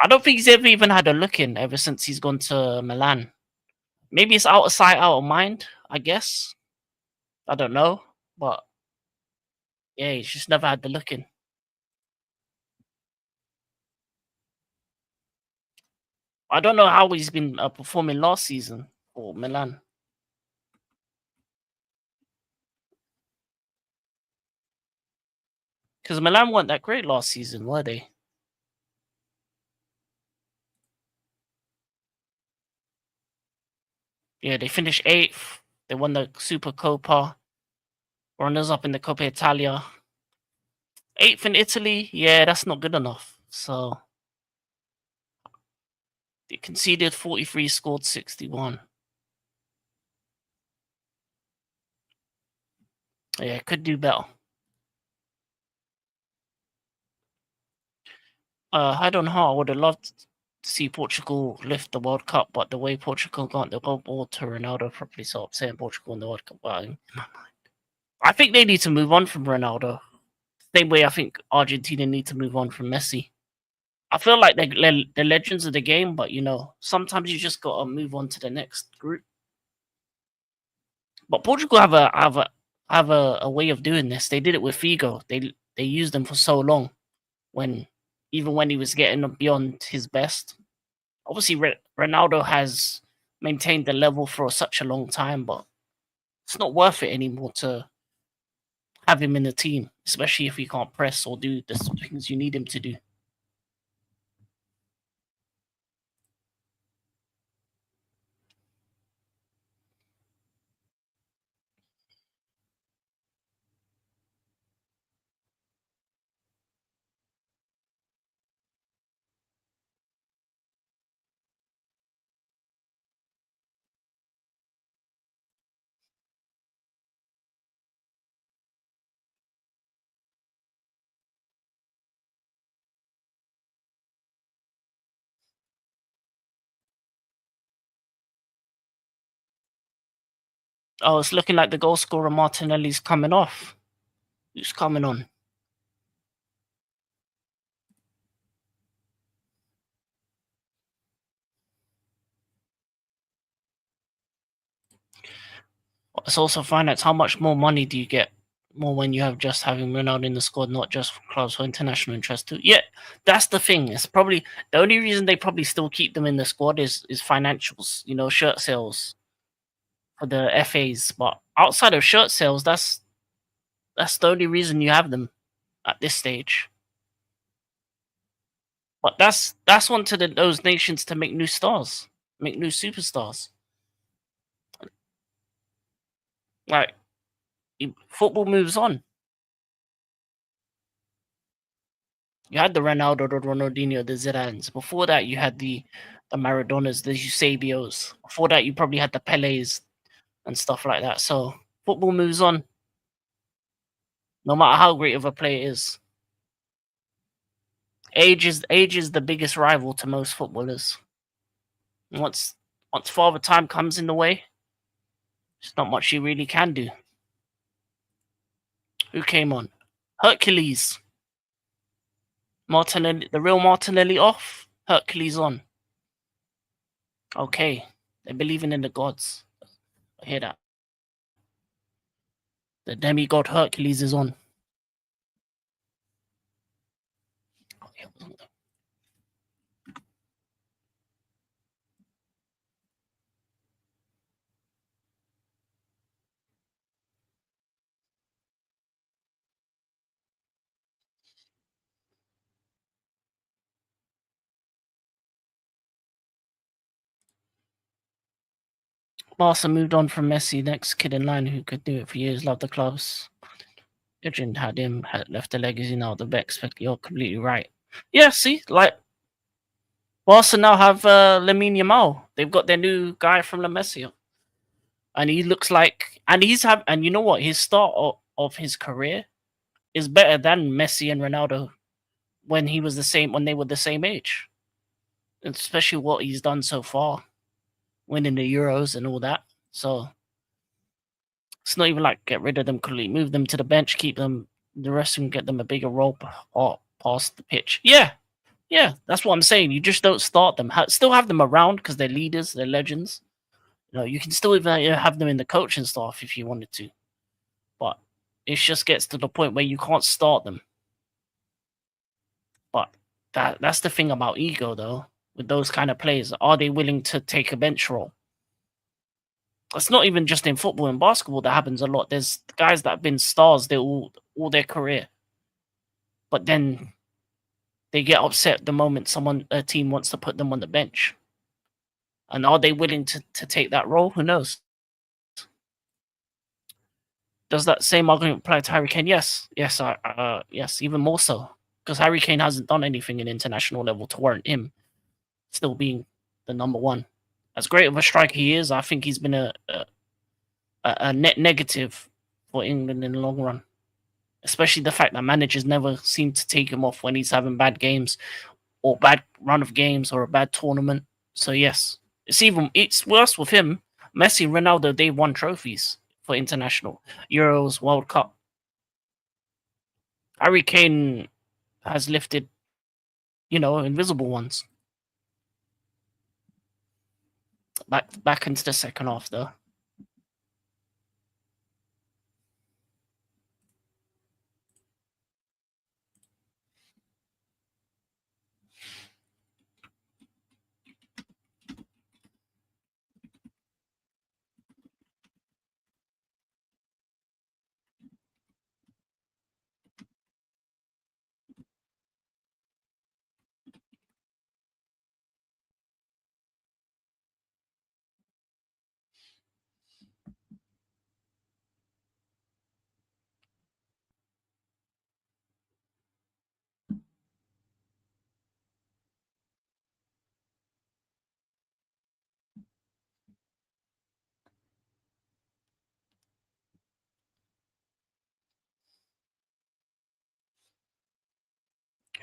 Speaker 1: I don't think he's ever even had a look in ever since he's gone to Milan. Maybe it's out of sight, out of mind, I guess. I don't know. But yeah, he's just never had the look in. I don't know how he's been performing last season for Milan. Because Milan weren't that great last season, were they? Yeah, they finished 8th. They won the Super Copa. Runners up in the Coppa Italia. 8th in Italy. Yeah, that's not good enough. So they conceded 43, scored 61. Yeah, could do better. I don't know how I would have loved to see Portugal lift the World Cup, but the way Portugal got the gold ball to Ronaldo probably so upsetting Portugal in the World Cup. Well, I think they need to move on from Ronaldo. Same way I think Argentina need to move on from Messi. I feel like they're legends of the game, but sometimes you just gotta move on to the next group. But Portugal have a way of doing this. They did it with Figo. They used them for so long when even when he was getting beyond his best. Obviously, Ronaldo has maintained the level for such a long time, but it's not worth it anymore to have him in the team, especially if he can't press or do the things you need him to do. Oh, it's looking like the goal scorer Martinelli's coming off. Who's coming on? It's also finance. How much more money do you get more when you have just having Ronaldo in the squad, not just for clubs for international interest too? Yeah, that's the thing. It's probably the only reason they probably still keep them in the squad is financials. Shirt sales for the FAs. But outside of shirt sales, that's the only reason you have them at this stage. But that's one to those nations to make new stars, make new superstars. Like football moves on. You had the Ronaldo, the Ronaldinho, the Zidanes. Before that, you had the Maradonas, the Eusebios. Before that, you probably had the Pelés and stuff like that. So football moves on, no matter how great of a player is. Age is the biggest rival to most footballers. Once father time comes in the way, there's not much you really can do. Who came on? Hercules. Martinelli, the real Martinelli off. Hercules on. Okay, they're believing in the gods. I hear that. The demigod Hercules is on. Barca moved on from Messi. Next kid in line who could do it for years. Loved the clubs. Adrian had him, had left a legacy now. The Beck spec. You're completely right. Yeah, see, like Barca now have Lamine Yamal. They've got their new guy from La Masia, and he looks like, and you know what? His start of his career is better than Messi and Ronaldo when they were the same age, especially what he's done so far, winning the Euros and all that. So it's not even like get rid of them completely, move them to the bench, keep them the rest of them, get them a bigger role past the pitch. Yeah, yeah, that's what I'm saying. You just don't start them. Still have them around because they're leaders, they're legends. You can still even have them in the coaching staff if you wanted to, but it just gets to the point where you can't start them. But that's the thing about ego, though. With those kind of players, are they willing to take a bench role? It's not even just in football and basketball that happens a lot. There's guys that have been stars all their career, but then they get upset the moment a team wants to put them on the bench. And are they willing to take that role? Who knows? Does that same argument apply to Harry Kane? Yes, yes, yes, even more so, because Harry Kane hasn't done anything in international level to warrant him still being the number one. As great of a striker he is, I think he's been a net negative for England in the long run. Especially the fact that managers never seem to take him off when he's having bad games or bad run of games or a bad tournament. So yes, it's worse with him. Messi and Ronaldo, they won trophies for international Euros, World Cup. Harry Kane has lifted, invisible ones. Back into the second half though.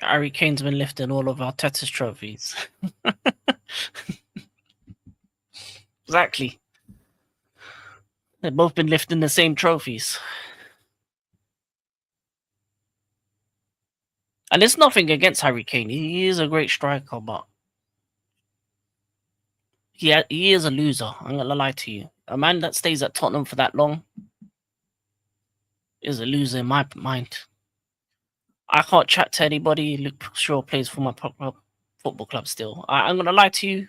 Speaker 1: Harry Kane's been lifting all of our Arteta's trophies. Exactly. They've both been lifting the same trophies. And it's nothing against Harry Kane. He is a great striker, but he is a loser. I'm not gonna lie to you. A man that stays at Tottenham for that long is a loser in my mind. I can't chat to anybody. Luke Shaw plays for my football club still. I'm gonna lie to you.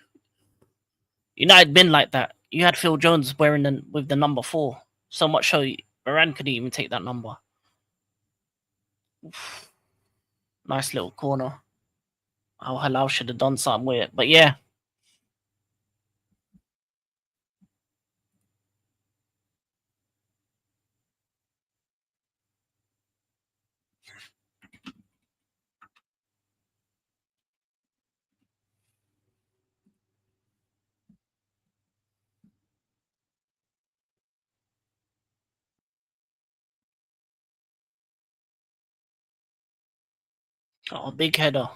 Speaker 1: United been like that. You had Phil Jones wearing with the number 4. So much so Varane couldn't even take that number. Oof. Nice little corner. Oh, Hilal should have done something with it. But yeah. Oh, big header.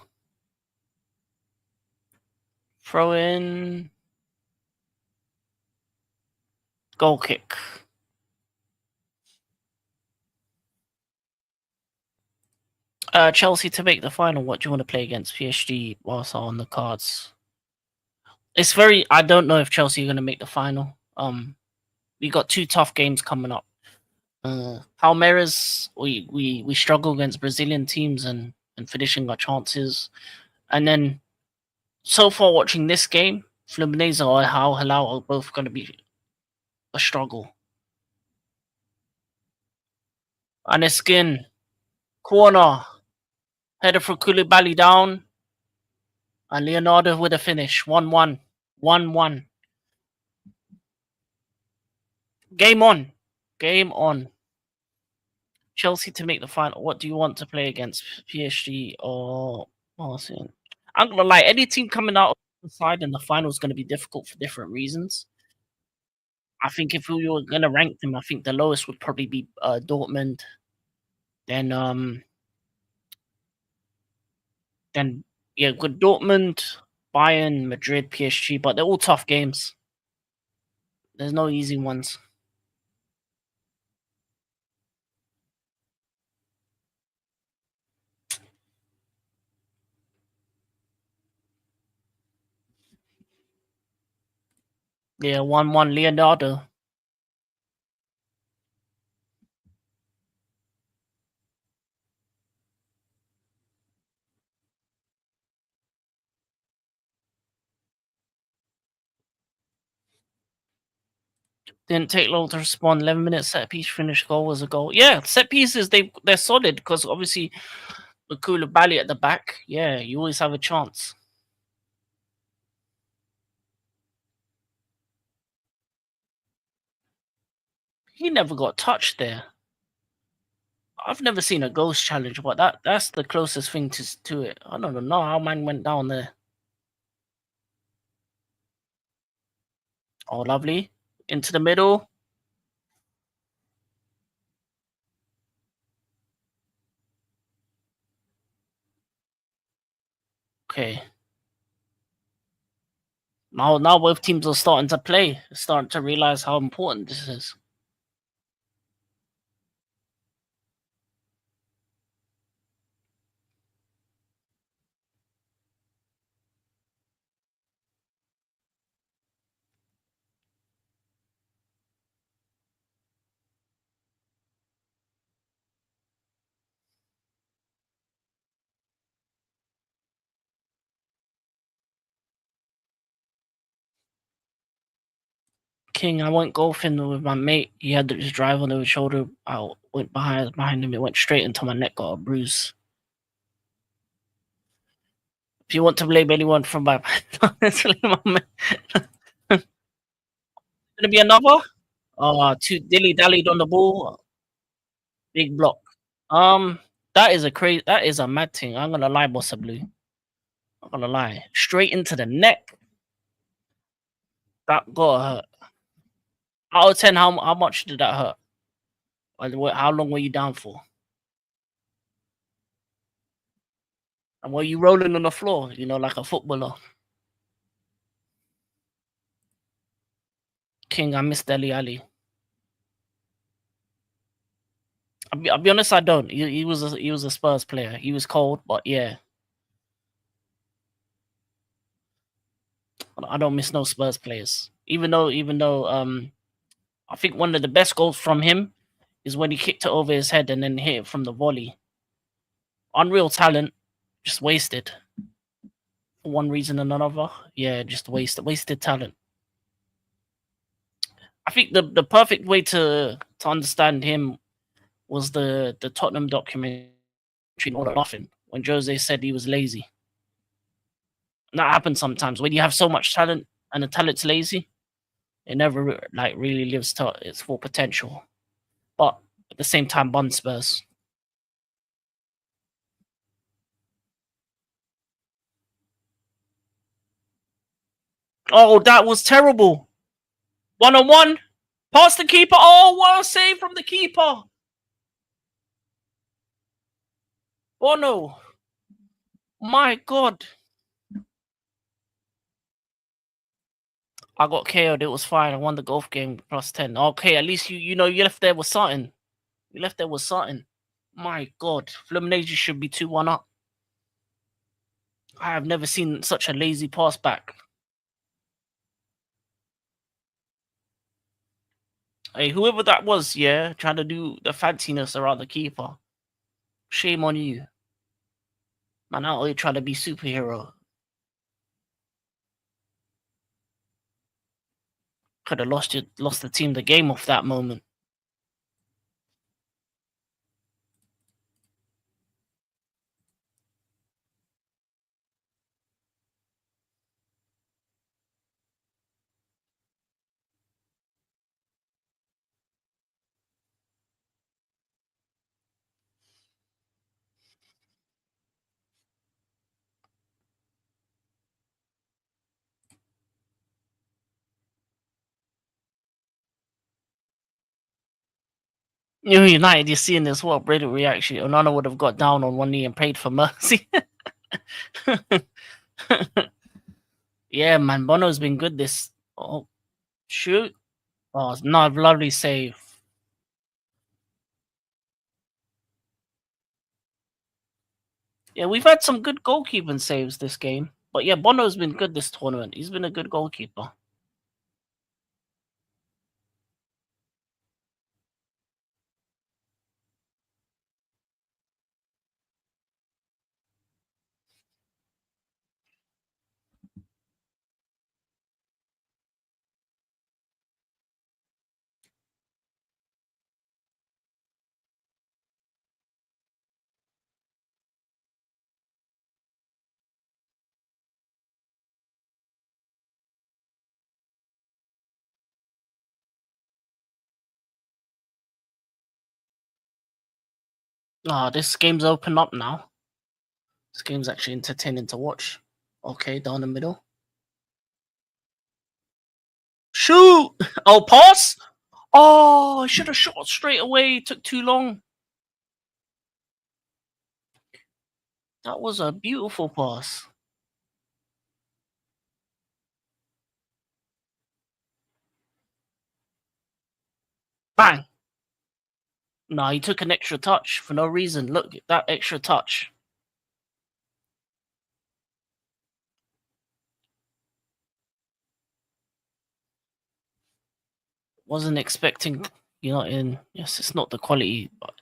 Speaker 1: Throw in. Goal kick. Chelsea to make the final. What do you want to play against? PSG, Barca on the cards. It's very. I don't know if Chelsea are going to make the final. We got 2 tough games coming up. Palmeiras, we struggle against Brazilian teams and finishing our chances. And then so far watching this game, Fluminense or HILAL are both going to be a struggle. And it's skin corner header for Koulibaly down, and Leonardo with a finish 1-1, 1-1. Game on, game on. Chelsea to make the final. What do you want to play against, PSG or Arsenal? I'm gonna lie, any team coming out of the side in the final is going to be difficult for different reasons. I think if we were going to rank them, I think the lowest would probably be Dortmund. Then yeah, good Dortmund, Bayern, Madrid, PSG, but they're all tough games. There's no easy ones. Yeah, 1-1 Leonardo. Didn't take long to respond. 11 minutes set piece, finish goal was a goal. Yeah, set pieces they're solid because obviously With Koulibaly at the back, yeah, you always have a chance. He never got touched there. I've never seen a ghost challenge, but that's the closest thing to it. I don't know how man went down there. Oh, lovely. Into the middle. Okay. Now both teams are starting to play, starting to realize how important this is. King, I went golfing with my mate. He had his drive on his shoulder. I went behind him. It went straight into my neck. Got a bruise. If you want to blame anyone from my, honestly, my man. Gonna be another. Too dilly dallied on the ball. Big block. Um, that is a crazy. That is a mad thing. I'm gonna lie, Bossa Blue. I'm gonna lie. Straight into the neck. That got hurt. Out of 10, how much did that hurt? How long were you down for? And were you rolling on the floor? You know, like a footballer. King, I miss Deli Ali. I'll be honest, I don't. He was a Spurs player. He was cold, but yeah, I don't miss no Spurs players. Even though I think one of the best goals from him is when he kicked it over his head and then hit it from the volley. Unreal talent, just wasted for one reason and another. Yeah, just wasted talent. I think the perfect way to understand him was the Tottenham documentary All or Nothing when Jose said he was lazy. And that happens sometimes when you have so much talent and the talent's lazy. It never like really lives to its full potential. But at the same time, Bun Spurs. Oh, that was terrible. 1-on-1. Past the keeper. Oh, what a save from the keeper. Bono. My God. I got KO'd. It was fine. I won the golf game +10. Okay, at least you left there with something. You left there with something. My God. Fluminense should be 2-1 up. I have never seen such a lazy pass back. Hey, whoever that was, yeah, trying to do the fanciness around the keeper. Shame on you. Man, out here trying to be superhero. Could have lost the team the game off that moment. You know, United, you're seeing this what brilliant reaction. Onana would have got down on one knee and prayed for mercy. Yeah, man, Bono's been good this. Oh, shoot. Oh, it's not lovely save. Yeah, we've had some good goalkeeping saves this game. But yeah, Bono's been good this tournament. He's been a good goalkeeper. Ah, this game's open up now. This game's actually entertaining to watch. Okay, down the middle. Shoot! Oh, pass! Oh, I should have shot straight away. It took too long. That was a beautiful pass. Bang! No, he took an extra touch for no reason. Look, that extra touch. Wasn't expecting, yes, it's not the quality, but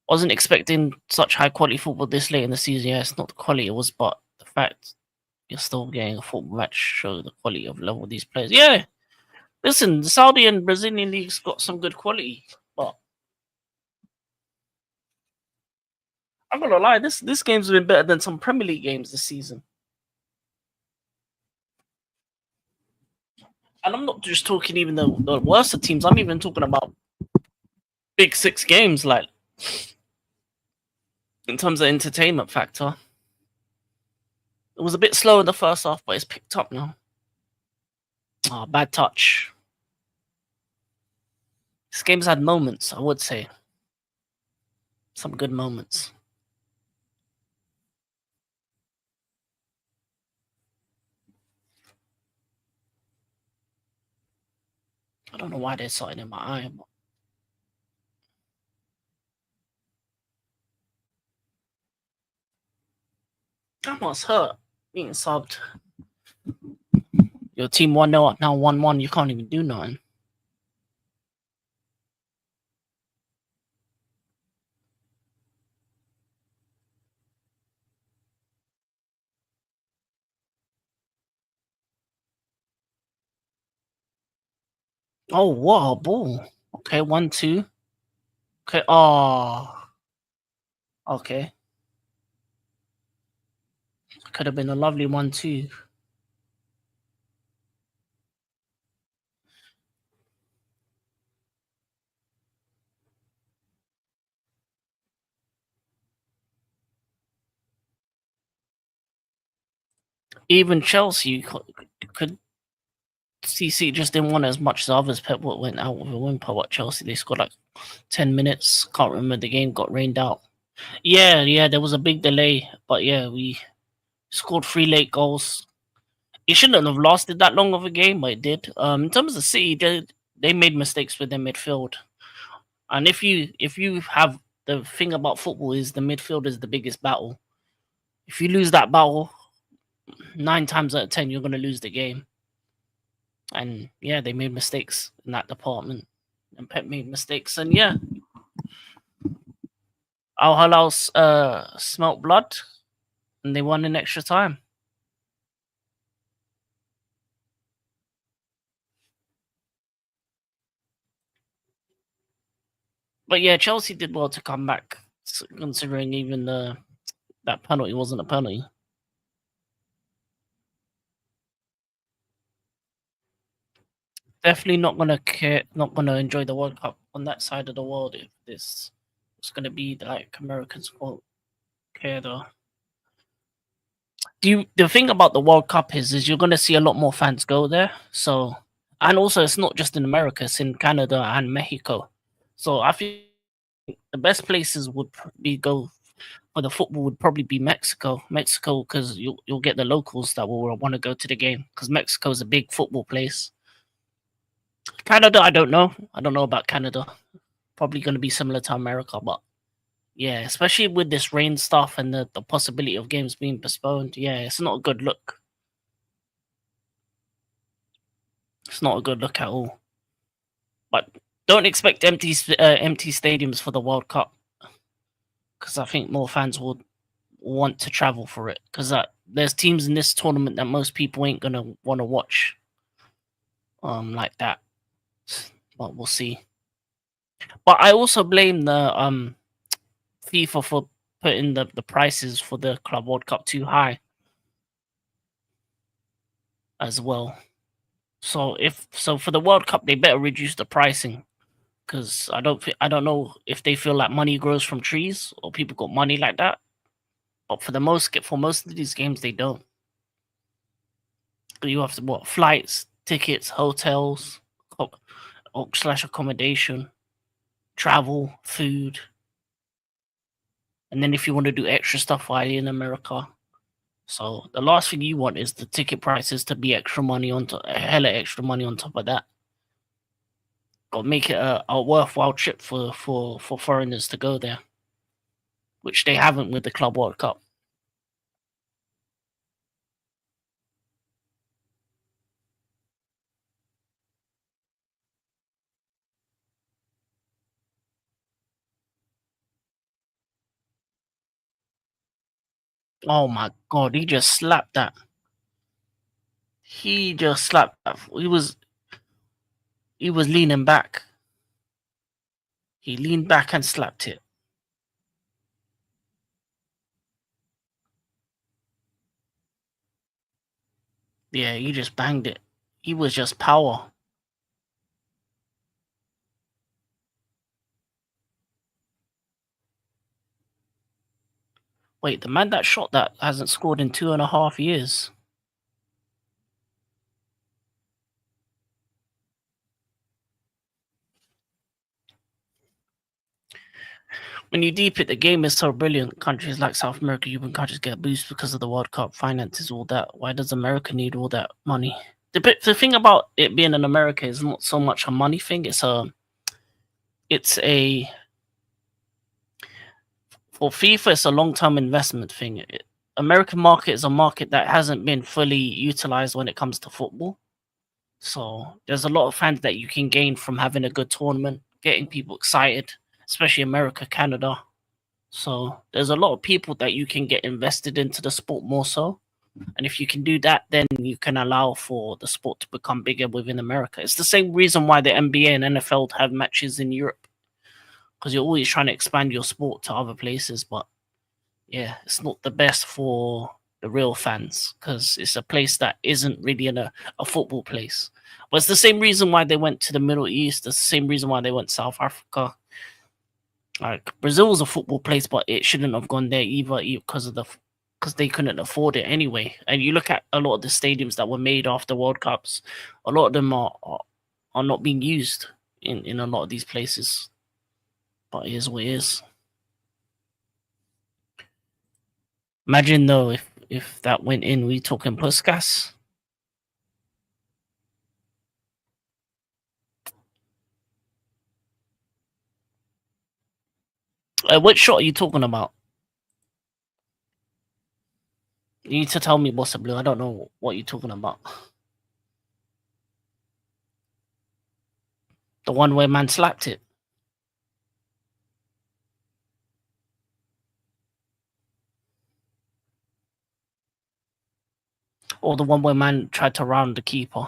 Speaker 1: wasn't expecting such high quality football this late in the season. Yeah, it's not the quality it was, but the fact you're still getting a football match show the quality of level of these players. Yeah, listen, the Saudi and Brazilian leagues got some good quality, but I'm gonna lie, this game's been better than some Premier League games this season. And I'm not just talking even the worst of teams. I'm even talking about big six games, like in terms of entertainment factor. It was a bit slow in the first half, but it's picked up now. Oh, bad touch. This game's had moments, I would say. Some good moments. I don't know why they're sighting in my eye. But that must hurt. Being subbed. Your team 1-0 up now 1-1. You can't even do nothing. Oh, what a ball. Okay, 1-2. Okay, oh. Okay. Could have been a lovely 1-2. Even Chelsea could CC just didn't want as much as others. Pep went out with a whimper. What Chelsea, they scored like 10 minutes. Can't remember the game, got rained out. Yeah, there was a big delay. But yeah, we scored 3 late goals. It shouldn't have lasted that long of a game, but it did. In terms of City, they made mistakes with their midfield. And if you have the thing about football is the midfield is the biggest battle. If you lose that battle, 9 times out of 10, you're going to lose the game. And yeah, they made mistakes in that department. And Pep made mistakes. And yeah, Al Hilal smelt blood and they won in extra time. But yeah, Chelsea did well to come back, considering even that penalty wasn't a penalty. Definitely not gonna care, not gonna enjoy the World Cup on that side of the world if this was gonna be like Americans won't care though. The thing about the World Cup is you're gonna see a lot more fans go there. So and also it's not just in America, it's in Canada and Mexico. So I think the best places would be go for the football would probably be Mexico. Mexico because you'll get the locals that will want to go to the game because Mexico is a big football place. Canada, I don't know. I don't know about Canada. Probably going to be similar to America, but yeah, especially with this rain stuff and the possibility of games being postponed. Yeah, it's not a good look. It's not a good look at all. But don't expect empty stadiums for the World Cup because I think more fans would want to travel for it because there's teams in this tournament that most people ain't gonna want to watch like that. But we'll see. But I also blame the FIFA for putting the prices for the Club World Cup too high as well. So for the World Cup they better reduce the pricing because I don't know if they feel like money grows from trees or people got money like that. But for most of these games, they don't. You have to what flights, tickets, hotels, or slash accommodation, travel, food, and then if you want to do extra stuff while you're in America. So the last thing you want is the ticket prices to be extra money on top, hella extra money on top of that. Got to make it a worthwhile trip for foreigners to go there, which they haven't with the Club World Cup. Oh my god, he just slapped that. He just slapped that. He was leaning back. He leaned back and slapped it. Yeah, he just banged it. He was just power. Wait, the man that shot that hasn't scored in 2.5 years. When you deep it, the game is so brilliant. Countries like South America, European countries get a boost because of the World Cup, finances, all that. Why does America need all that money? The thing about it being in America is not so much a money thing. It's a for FIFA. It's a long term investment thing. American market is a market that hasn't been fully utilized when it comes to football. So there's a lot of fans that you can gain from having a good tournament, getting people excited, especially America, Canada. So there's a lot of people that you can get invested into the sport more so. And if you can do that, then you can allow for the sport to become bigger within America. It's the same reason why the NBA and NFL have matches in Europe. Because you're always trying to expand your sport to other places. But yeah, it's not the best for the real fans because it's a place that isn't really a football place. But it's the same reason why they went to the Middle East. It's the same reason why they went to South Africa. Like Brazil was a football place, but it shouldn't have gone there either because they couldn't afford it anyway. And you look at a lot of the stadiums that were made after World Cups, a lot of them are not being used in a lot of these places. But it is what it is. Imagine though if that went in, we talking Puskas. What shot are you talking about? You need to tell me what's a blue. I don't know what you're talking about. The one where man slapped it, or the one where man tried to round the keeper.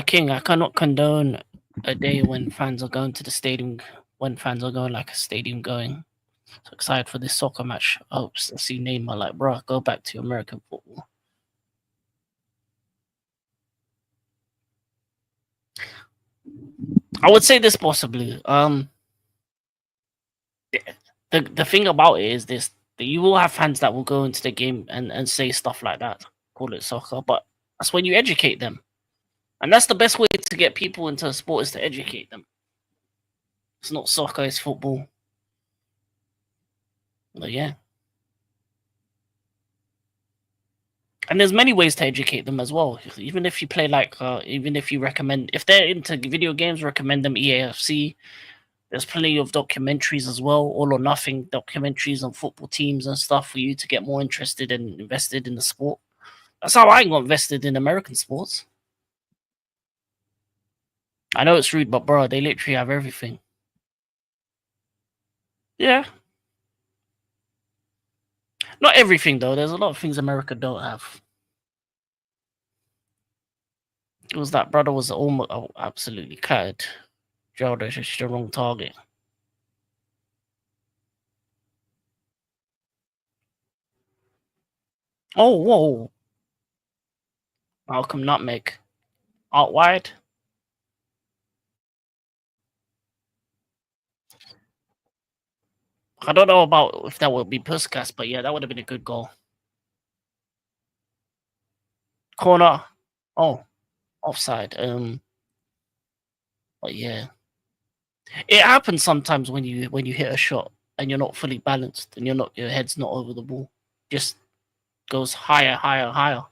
Speaker 1: King, I cannot condone a day when fans are going to the stadium. When fans are going like a stadium going. So excited for this soccer match. I hope to see Neymar. Like, bro, go back to American football. I would say this possibly. The thing about it is this: that you will have fans that will go into the game and say stuff like that, call it soccer, but that's when you educate them, and that's the best way to get people into a sport is to educate them. It's not soccer; it's football. But yeah, and there's many ways to educate them as well. Even if you play like, even if you recommend, if they're into video games, recommend them EAFC. There's plenty of documentaries as well, all or nothing documentaries on football teams and stuff for you to get more interested and invested in the sport. That's how I got invested in American sports. I know it's rude, but bro, they literally have everything. Yeah, not everything though. There's a lot of things America don't have. It was that brother was almost absolutely cut. Joe, that's just the wrong target. Oh, whoa. Malcolm Nutmeg. Out wide. I don't know about if that would be Puskas, but yeah, that would have been a good goal. Corner. Oh, offside. But yeah, it happens sometimes when you hit a shot and you're not fully balanced and your head's not over the ball. Just goes higher, higher, higher.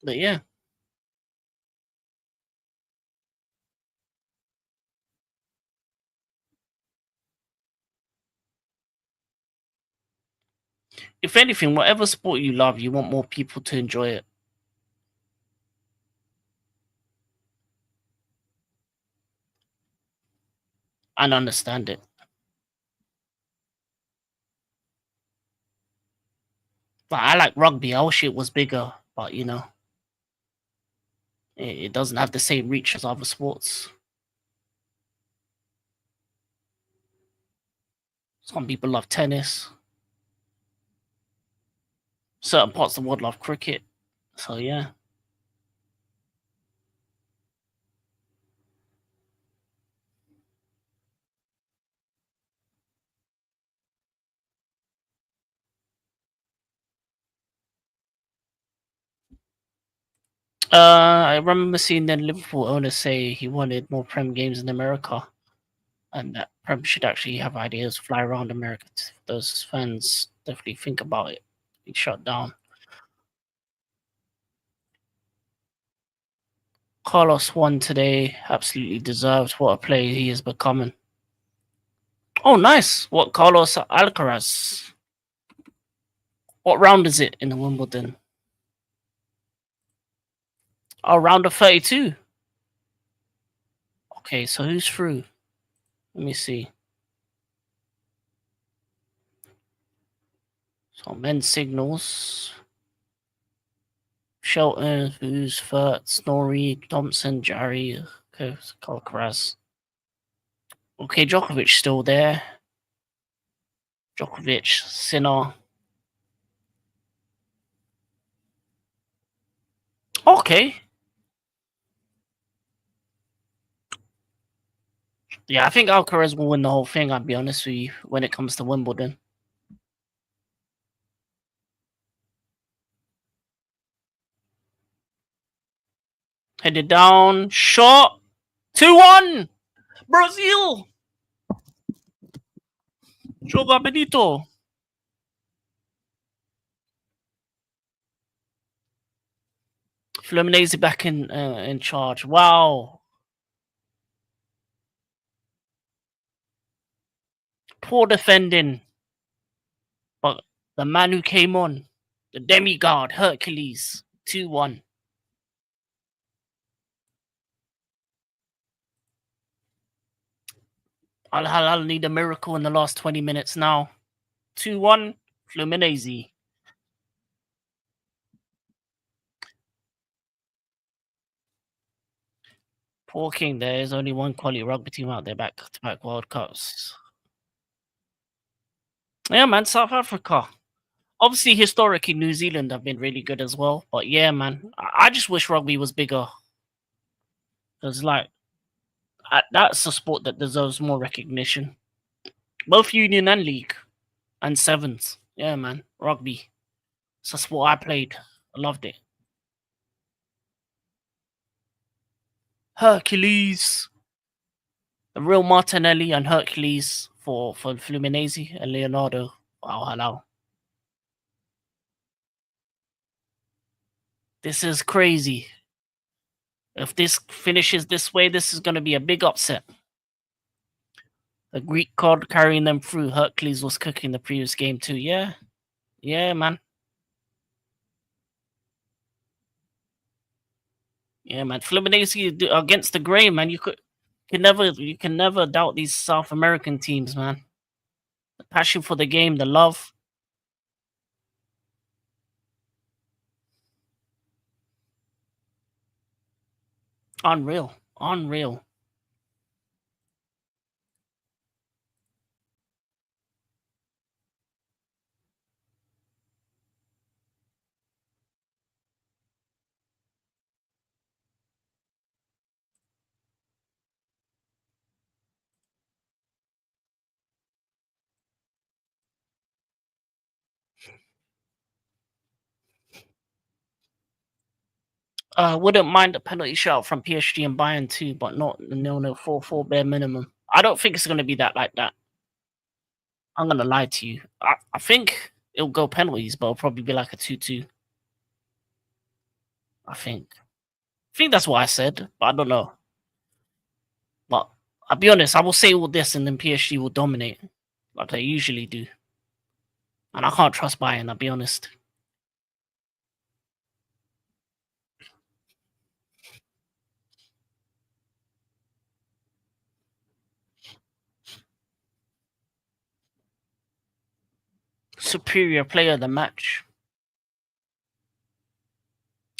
Speaker 1: But yeah, if anything, whatever sport you love, you want more people to enjoy it and understand it. But I like rugby. I wish it was bigger, but it doesn't have the same reach as other sports. Some people love tennis. Certain parts of the world love cricket. So yeah. I remember seeing the Liverpool owner say he wanted more Prem games in America, and that Prem should actually have ideas fly around America. Those fans definitely think about it. Be shut down. Carlos won today. Absolutely deserved. What a player he is becoming. Oh, nice. What Carlos Alcaraz? What round is it in the Wimbledon? Oh, round of 32. Okay, so who's through? Let me see. So men's signals. Shelton, who's Furt, Snorri, Thompson, Jarry, okay, Alcaraz. Okay, Djokovic still there. Djokovic, Sinner. Okay. Yeah, I think Alcaraz will win the whole thing, I'll be honest with you, when it comes to Wimbledon. Headed down, shot, 2-1! Brazil! Joga Benito. Fluminense back in charge. Wow. Poor defending. But the man who came on, the demigod, Hercules, 2-1. Al Hilal need a miracle in the last 20 minutes now. 2-1, Fluminense. Poor King, there is only one quality rugby team out there back to back World Cups. Yeah, man, South Africa. Obviously, historically, New Zealand have been really good as well. But yeah, man, I just wish rugby was bigger. Because, like, that's a sport that deserves more recognition. Both Union and League and Sevens. Yeah, man, rugby. It's a sport I played. I loved it. Hercules. The real Martinelli and Hercules for Fluminense and Leonardo. Wow, hello. This is crazy. If this finishes this way, this is going to be a big upset. The Greek card carrying them through. Hercules was cooking the previous game too. Yeah, yeah, man. Yeah, man. Fluminense against the grain, man. You can never doubt these South American teams, man. The passion for the game, the love. Unreal. Unreal. Wouldn't mind a penalty shot from PSG and Bayern too, but not the 0-0 4-4 bare minimum. I don't think it's gonna be that like that. I'm gonna lie to you. I think it'll go penalties, but it'll probably be like a 2-2. I think. I think that's what I said, but I don't know. But I'll be honest, I will say all this and then PSG will dominate. Like they usually do. And I can't trust Bayern, I'll be honest. Superior player of the match.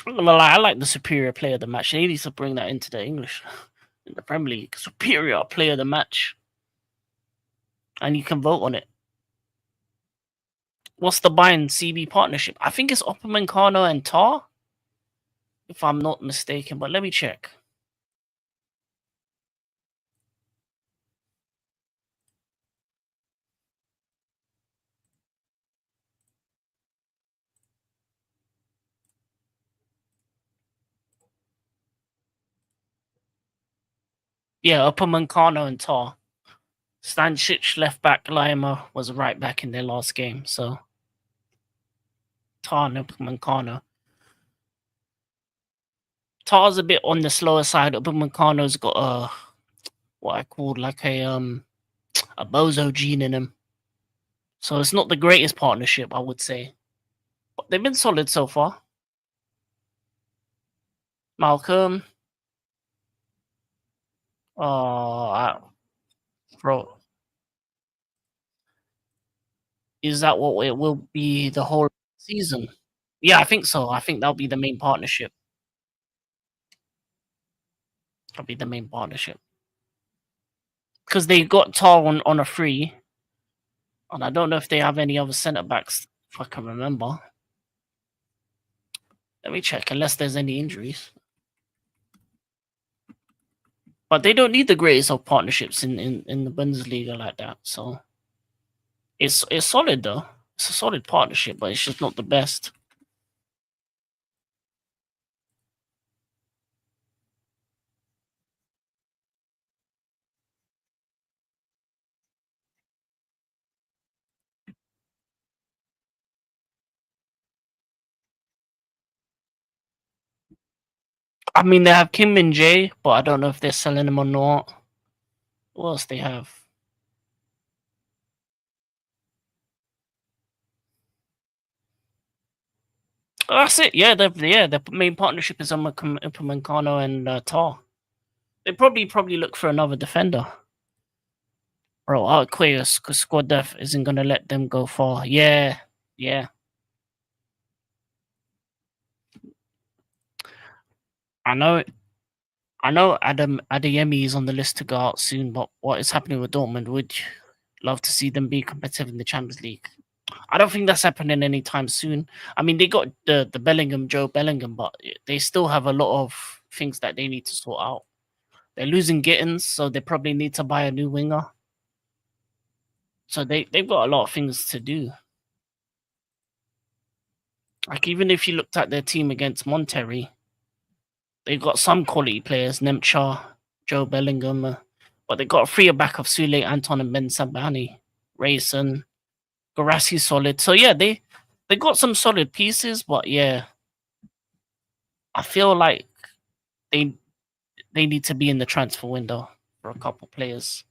Speaker 1: I'm not gonna lie, I like the superior player of the match. They need to bring that into the English in the Premier League. Superior player of the match. And you can vote on it. What's the Bayern CB partnership? I think it's Upamecano and Tar, if I'm not mistaken, but let me check. Yeah, Upamecano and Tar. Stančić left back, Lima was right back in their last game, so Tar and Upamecano. Tar's a bit on the slower side. Upamecano's got a what I call like a bozo gene in him. So it's not the greatest partnership, I would say. But they've been solid so far. Malcolm. Oh, bro. Is that what it will be the whole season? Yeah, I think so. I think that'll be the main partnership. That'll be the main partnership. Because they got Tar on a free. And I don't know if they have any other centre backs, if I can remember. Let me check, unless there's any injuries. But they don't need the greatest of partnerships in the Bundesliga like that. So it's solid though. It's a solid partnership, but it's just not the best. I mean, they have Kim and Jay, but I don't know if they're selling them or not. What else they have? Oh, that's it. Yeah, the main partnership is Upamecano and Tar. They probably look for another defender. Bro, Aquarius, because squad depth isn't gonna let them go far. Yeah, yeah. I know. I know Adam Adeyemi is on the list to go out soon, but what is happening with Dortmund? Would love to see them be competitive in the Champions League. I don't think that's happening anytime soon. I mean, they got the Bellingham, Joe Bellingham, but they still have a lot of things that they need to sort out. They're losing Gittins, so they probably need to buy a new winger. So they've got a lot of things to do. Like even if you looked at their team against Monterrey, they've got some quality players, Nemcha, Joe Bellingham, but they got a freer back of Sule, Anton, and Ben Sabani. Rayson, Garassi solid. So yeah, they got some solid pieces, but yeah, I feel like they they need to be in the transfer window for a couple players.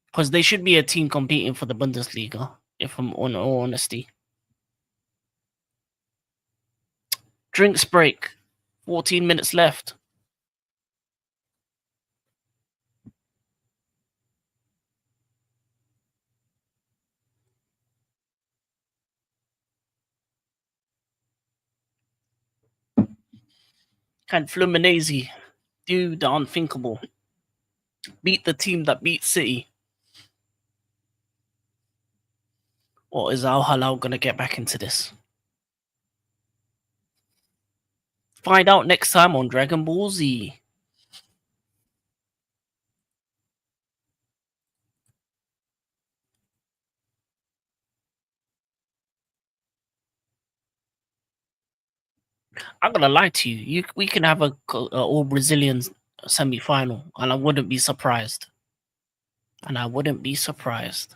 Speaker 1: Because they should be a team competing for the Bundesliga, if I'm on all honesty. Drinks break. 14 minutes left. Can Fluminense do the unthinkable? Beat the team that beat City? Or is Al Halal going to get back into this? Find out next time on Dragon Ball Z. I'm gonna lie to you. We can have a all Brazilian semi final, and I wouldn't be surprised. And I wouldn't be surprised.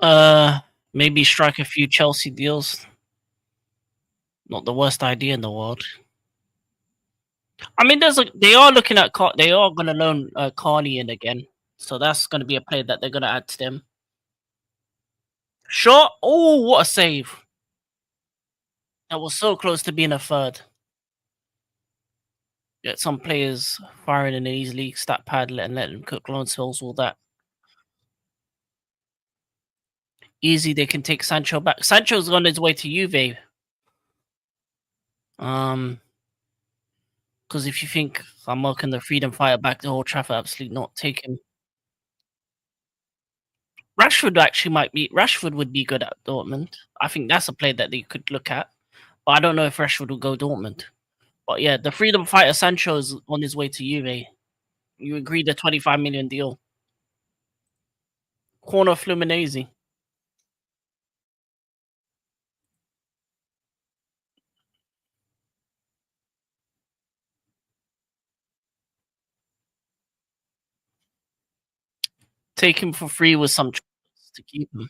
Speaker 1: Uh, Maybe strike a few Chelsea deals. Not the worst idea in the world. I mean, they are looking at they are going to loan Carney in again, so that's going to be a player that they're going to add to them. Shot. Oh, what a save! That was so close to being a third. Get some players firing in these leagues, stat pad, and let them cook long spells, all that. Easy, they can take Sancho back. Sancho's on his way to Juve. Because if you think I'm welcome the freedom fighter back to Old Trafford, absolutely not. Take him. Rashford actually might be. Rashford would be good at Dortmund. I think that's a play that they could look at. But I don't know if Rashford will go Dortmund. But yeah, the freedom fighter Sancho is on his way to Juve. You agreed the 25 million deal. Corner Fluminense. Take him for free with some to keep him.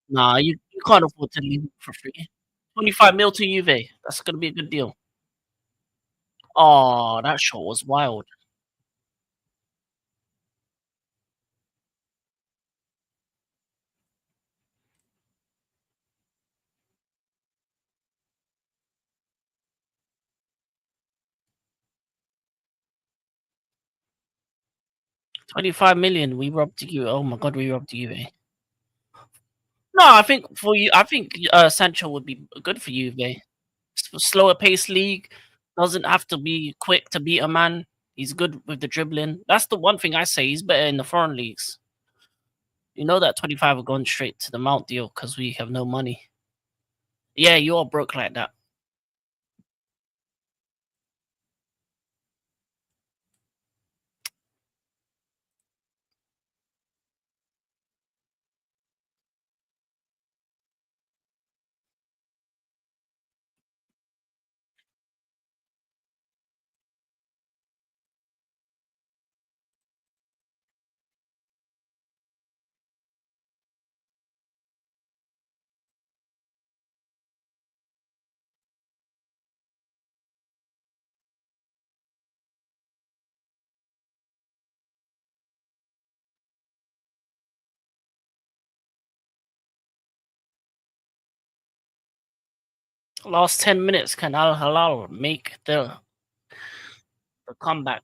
Speaker 1: Nah, you can't afford to leave him for free. 25 mil to Juve. That's gonna be a good deal. Oh, that shot was wild. 25 million. We robbed you. Oh my god, we robbed Juve. No, I think for you, I think Sancho would be good for Juve. Slower pace league, doesn't have to be quick to beat a man. He's good with the dribbling. That's the one thing I say. He's better in the foreign leagues. You know that 25 are going straight to the Mount deal because we have no money. Yeah, you are broke like that. Last 10 minutes, can Al Halal make the comeback?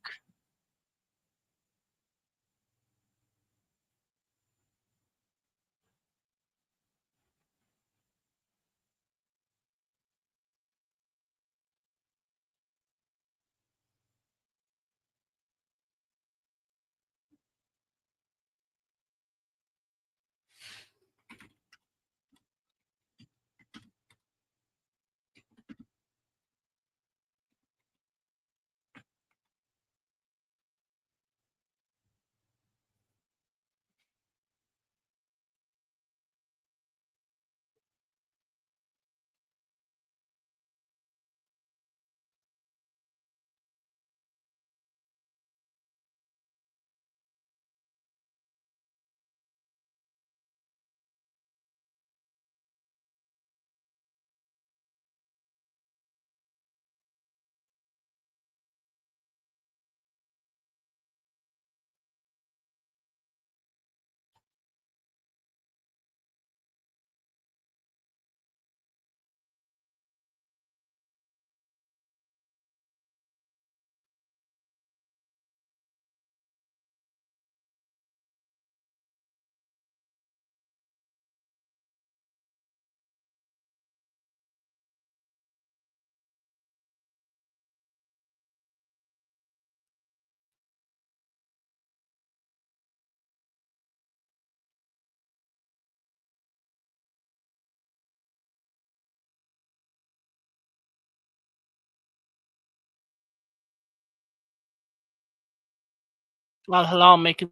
Speaker 1: Al Hilal making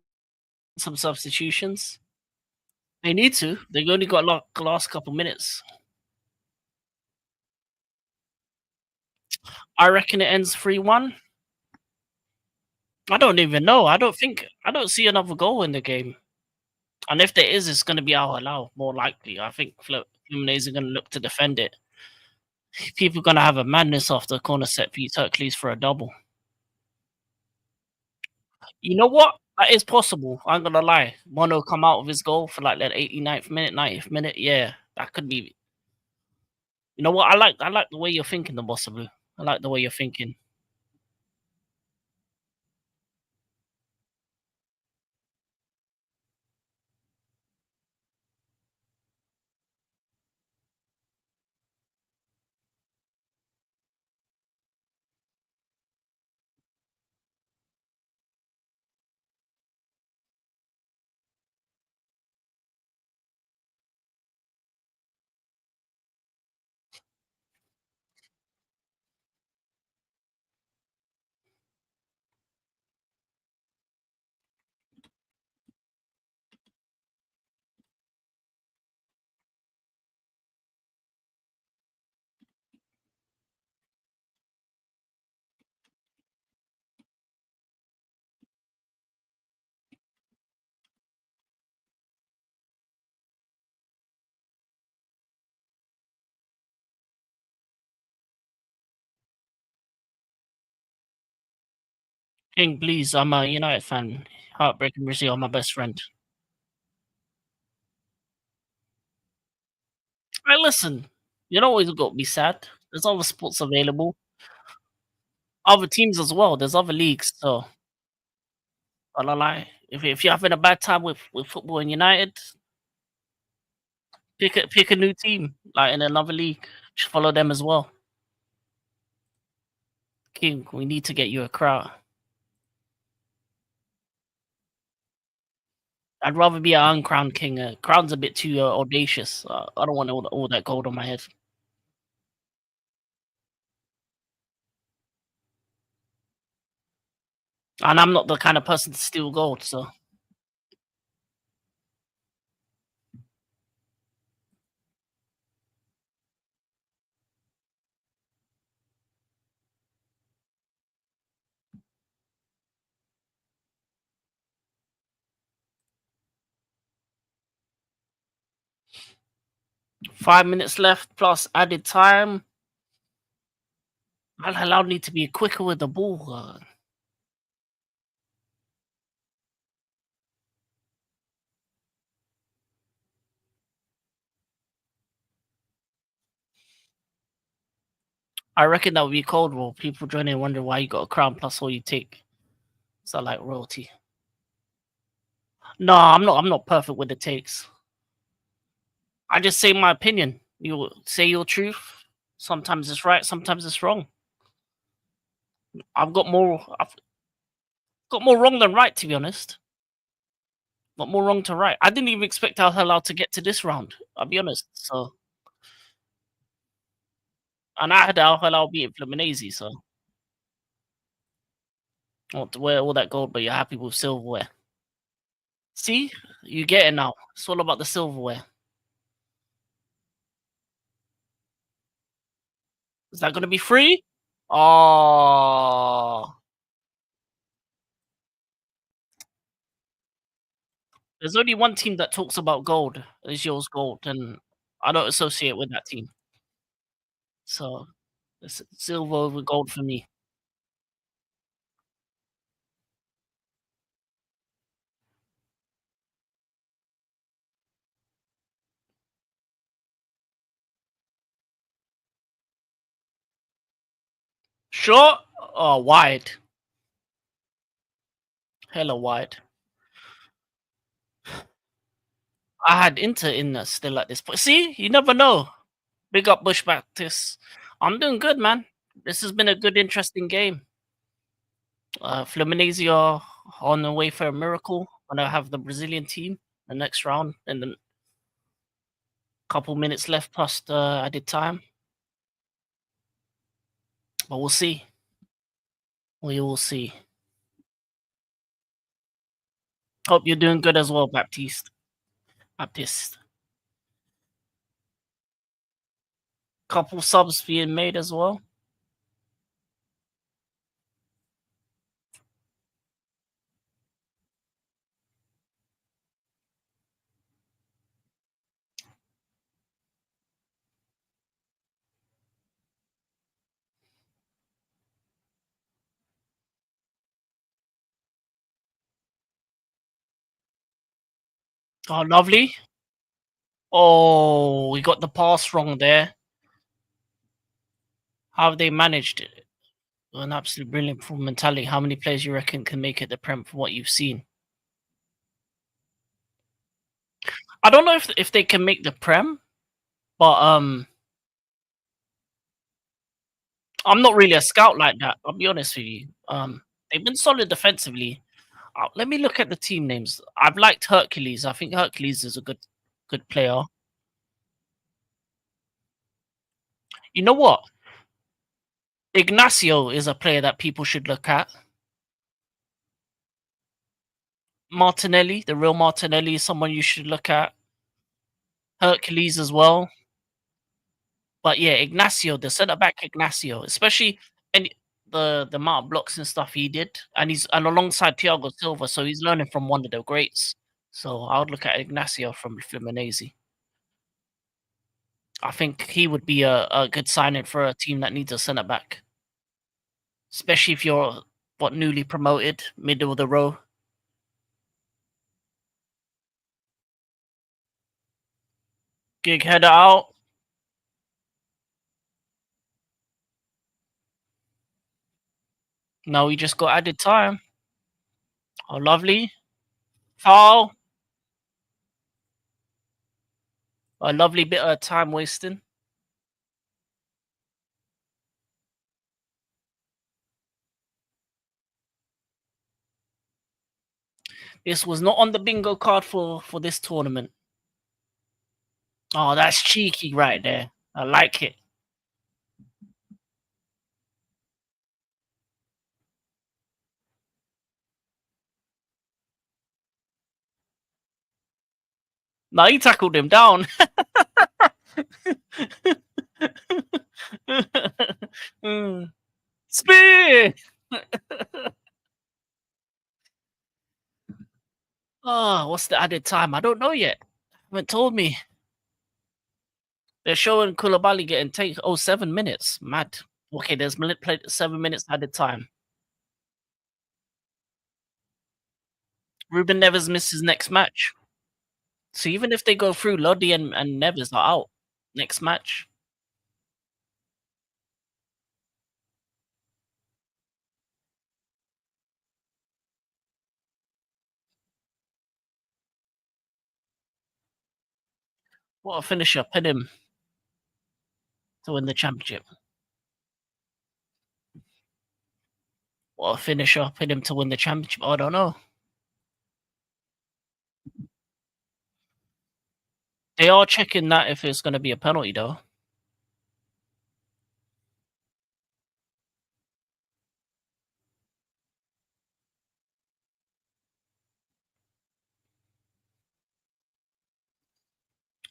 Speaker 1: some substitutions. They need to. They've only got last couple minutes. I reckon it ends 3-1. I don't even know. I don't see another goal in the game. And if there is, it's gonna be Al Hilal, more likely. I think Fluminense are gonna look to defend it. People gonna have a madness off the corner set piece Hercules for a double. You know what? That is possible. I'm gonna lie. Mono come out of his goal for like that 89th minute, 90th minute. Yeah, that could be. You know what? I like the way you're thinking, the boss of blue. I like the way you're thinking. King, please. I'm a United fan. Heartbreaking Rizzy are my best friend. Hey, listen. You don't always got to be sad. There's other sports available, other teams as well. There's other leagues. So I don't lie. If you're having a bad time with football and United, pick a new team like in another league. Just follow them as well. King, we need to get you a crowd. I'd rather be an uncrowned king. Crown's a bit too audacious. I don't want all that gold on my head. And I'm not the kind of person to steal gold, so 5 minutes left plus added time. Al Hilal need to be quicker with the ball. I reckon that would be cold roll. People join in wonder why you got a crown plus all you take. So like royalty. No, I'm not perfect with the takes. I just say my opinion. You say your truth. Sometimes it's right, sometimes it's wrong. I've got more wrong than right, to be honest. Got more wrong to right. I didn't even expect Al Hilal to get to this round. I'll be honest. So, and I had Al Hilal beating Fluminense. So, I want to wear all that gold, but you're happy with silverware. See, you get it now. It's all about the silverware. Is that going to be free? Oh, there's only one team that talks about gold. It's yours gold, and I don't associate with that team. So, it's silver over gold for me. Short or wide? Hella wide. I had Inter in still at this point. See, you never know. Big up Bush Baptist. I'm doing good, man. This has been a good, interesting game. Fluminense are on the way for a miracle. When I have the Brazilian team the next round, and then couple minutes left plus the added time. But we'll see. We will see. Hope you're doing good as well, Baptiste. Baptiste. Couple subs being made as well. Oh, lovely. Oh, we got the pass wrong there. How have they managed it? An absolute brilliant full mentality. How many players you reckon can make it the Prem from what you've seen? I don't know if they can make the Prem, but I'm not really a scout like that. I'll be honest with you. They've been solid defensively. Let me look at the team names. I've liked Hercules. I think Hercules is a good player. You know what? Ignacio is a player that people should look at. Martinelli, the real Martinelli, is someone you should look at. Hercules as well. But yeah, Ignacio, the centre back Ignacio, especially and the amount of blocks and stuff he did, and alongside Thiago Silva, so he's learning from one of the greats. So I would look at Ignacio from Fluminense. I think he would be a good signing for a team that needs a centre back, especially if you're what newly promoted, middle of the row. Gig header out. No, he just got added time. Oh, lovely. Foul. A lovely bit of time wasting. This was not on the bingo card for this tournament. Oh, that's cheeky right there. I like it. No, he tackled him down. Mm. Spear. Oh, what's the added time? I don't know yet. Haven't told me. They're showing Koulibaly getting take 7 minutes. Mad. Okay, there's played 7 minutes added time. Ruben Neves missed his next match. So even if they go through, Lodi and Neves are out next match. What a finisher. Pin him to win the championship. What a finisher. Pin him to win the championship. I don't know. They are checking that if it's going to be a penalty, though.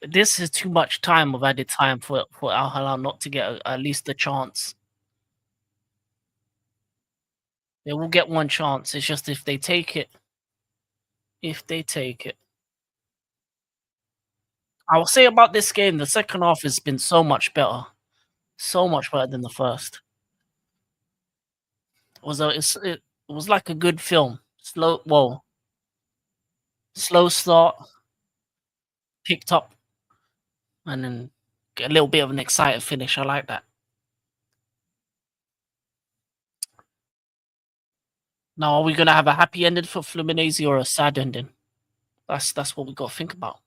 Speaker 1: This is too much time of added time for Al Hilal not to get at least a chance. They will get one chance. It's just if they take it. If they take it. I will say about this game, the second half has been so much better. So much better than the first. It was like a good film. Slow start, picked up, and then get a little bit of an excited finish. I like that. Now, are we gonna have a happy ending for Fluminense or a sad ending? That's what we got to think about.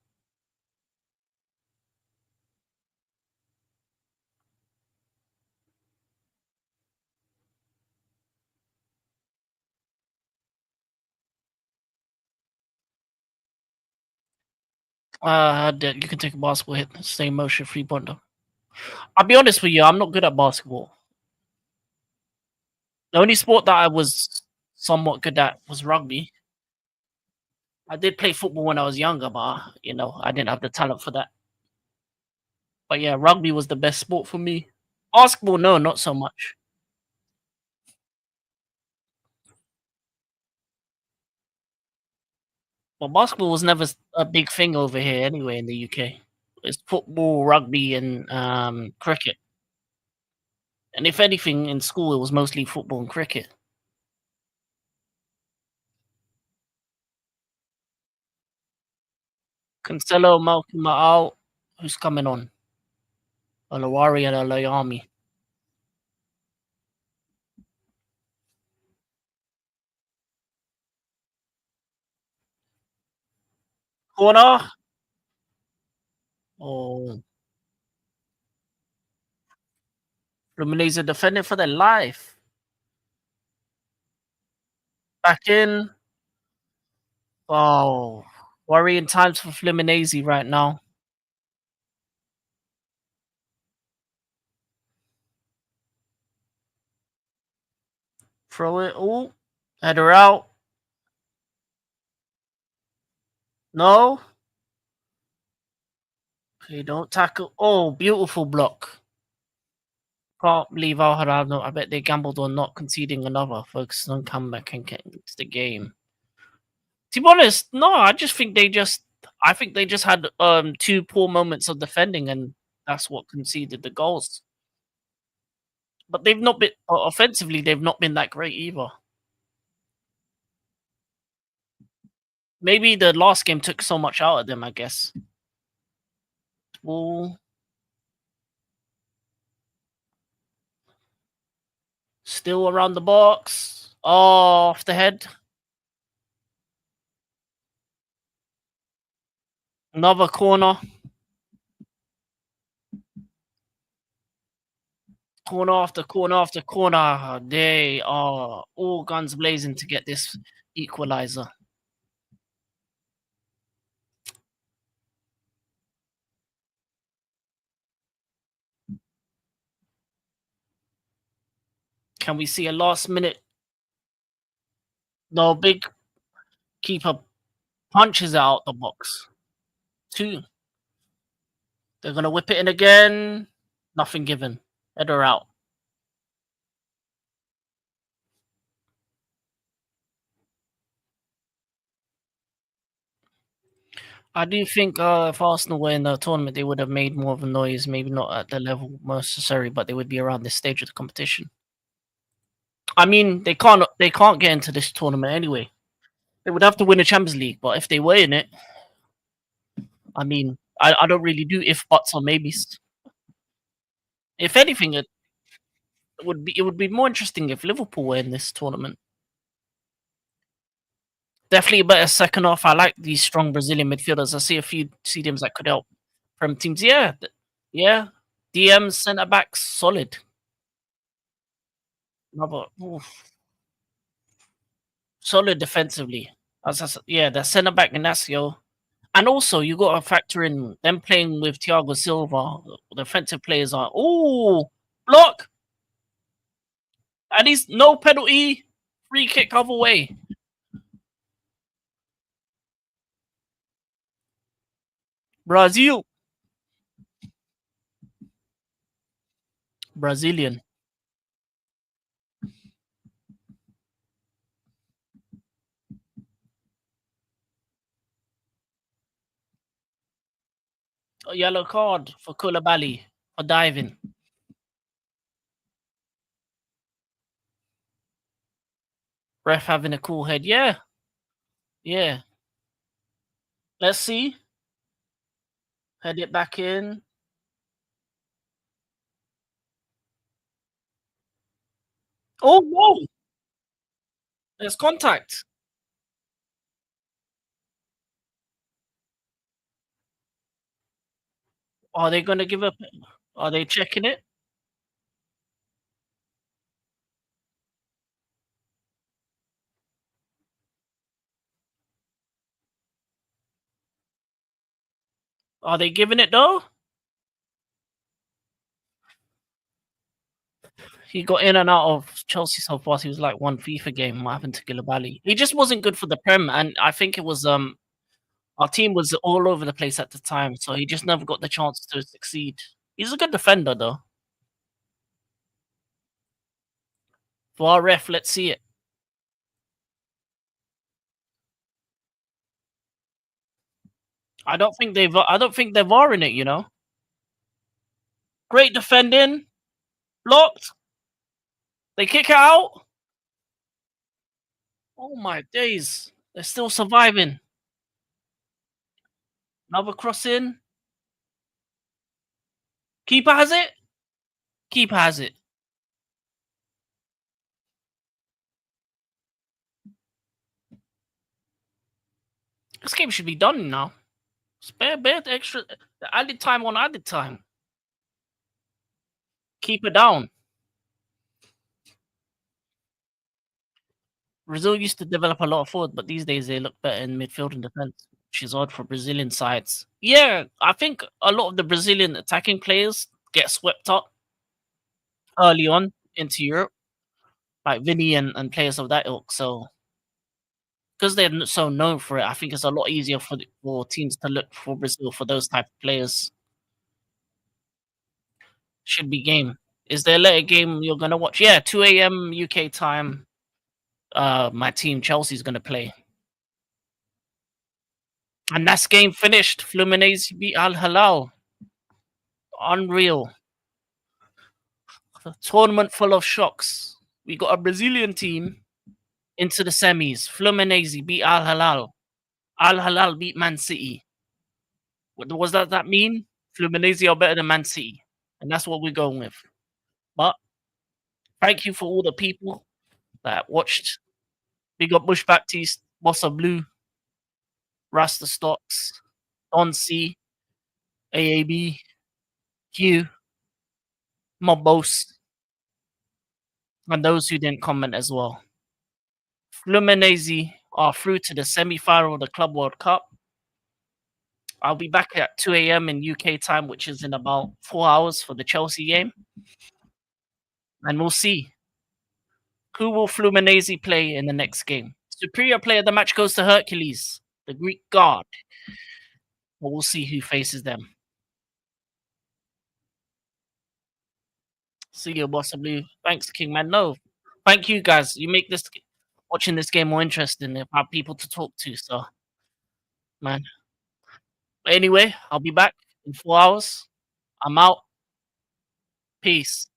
Speaker 1: You can take a basketball hit, stay in motion, 3-pointer. I'll be honest with you, I'm not good at basketball. The only sport that I was somewhat good at was rugby. I did play football when I was younger, but I didn't have the talent for that. But yeah, rugby was the best sport for me. Basketball, no, not so much. But basketball was never a big thing over here anyway in the UK. It's football, rugby, and cricket. And if anything, in school it was mostly football and cricket. Cancelo, Malcolm out. Who's coming on? Olawari and Alayami. Corner. Oh, Fluminense are defending for their life. Back in. Oh, worrying times for Fluminense right now. Throw it. Oh, header out. No. Okay, don't tackle. Oh, beautiful block. Can't believe Alvarado. I bet they gambled on not conceding another, focusing on comeback and getting into the game. To be honest, no, I think they just had two poor moments of defending and that's what conceded the goals. But they've not been offensively, they've not been that great either. Maybe the last game took so much out of them, I guess. Ball still around the box. Oh, off the head. Another corner. Corner after corner after corner. They are all guns blazing to get this equalizer. Can we see a last minute? No, big keeper punches out the box. Two. They're gonna whip it in again. Nothing given. Header out. I do think if Arsenal were in the tournament, they would have made more of a noise. Maybe not at the level necessary, but they would be around this stage of the competition. I mean, they can't get into this tournament anyway. They would have to win the Champions League, but if they were in it, I mean, I don't really do if buts or maybes. If anything, it would be more interesting if Liverpool were in this tournament. Definitely a better second half. I like these strong Brazilian midfielders. I see a few teams that could help from teams. Yeah, yeah. DMs, centre backs, solid. Another solid defensively. Yeah, the centre back Inacio. And also, you got to factor in them playing with Thiago Silva. The defensive players are block, and he's no penalty. Free kick other way. Brazil, Brazilian. A yellow card for Koulibaly for diving. Ref having a cool head. Yeah, yeah. Let's see. Head it back in. Oh no! There's contact. Are they going to give up? Are they checking it? Are they giving it though? He got in and out of Chelsea so fast. He was like one FIFA game. What happened to Koulibaly? He just wasn't good for the Prem, and I think it was Our team was all over the place at the time, so he just never got the chance to succeed. He's a good defender, though. For our ref, let's see it. I don't think they're VARing it, you know? Great defending, blocked, they kick it out. Oh my days. They're still surviving. Another cross in. Keeper has it. Keeper has it. This game should be done now. Spare bit extra added time on added time. Keep it down. Brazil used to develop a lot of forward, but these days they look better in midfield and defense, which is odd for Brazilian sides. Yeah, I think a lot of the Brazilian attacking players get swept up early on into Europe, like Vinny and players of that ilk. So because they're so known for it, I think it's a lot easier for teams to look for Brazil for those type of players. Should be game. Is there a later game you're gonna watch? Yeah, 2 a.m. UK time. My team Chelsea's gonna play, and that's game finished. Fluminense beat Al Hilal. Unreal. A tournament full of shocks. We got a Brazilian team into the semis. Fluminense beat Al Hilal. Al Hilal beat Man City. What does that mean? Fluminense are better than Man City, and that's what we're going with. But thank you for all the people that watched. Big up Bush Baptiste, Bossa Blue, Rasta Stocks, Don C, AAB, Q, Mobos, and those who didn't comment as well. Fluminense are through to the semi-final of the Club World Cup. I'll be back at 2 a.m. in UK time, which is in about 4 hours for the Chelsea game. And we'll see who will Fluminense play in the next game. Superior player of the match goes to Hercules, the Greek god. But we'll see who faces them. See you, Bossa Blue. Thanks, King Man. No, thank you guys. You make this watching this game more interesting. If I have people to talk to, so man. But anyway, I'll be back in 4 hours. I'm out. Peace.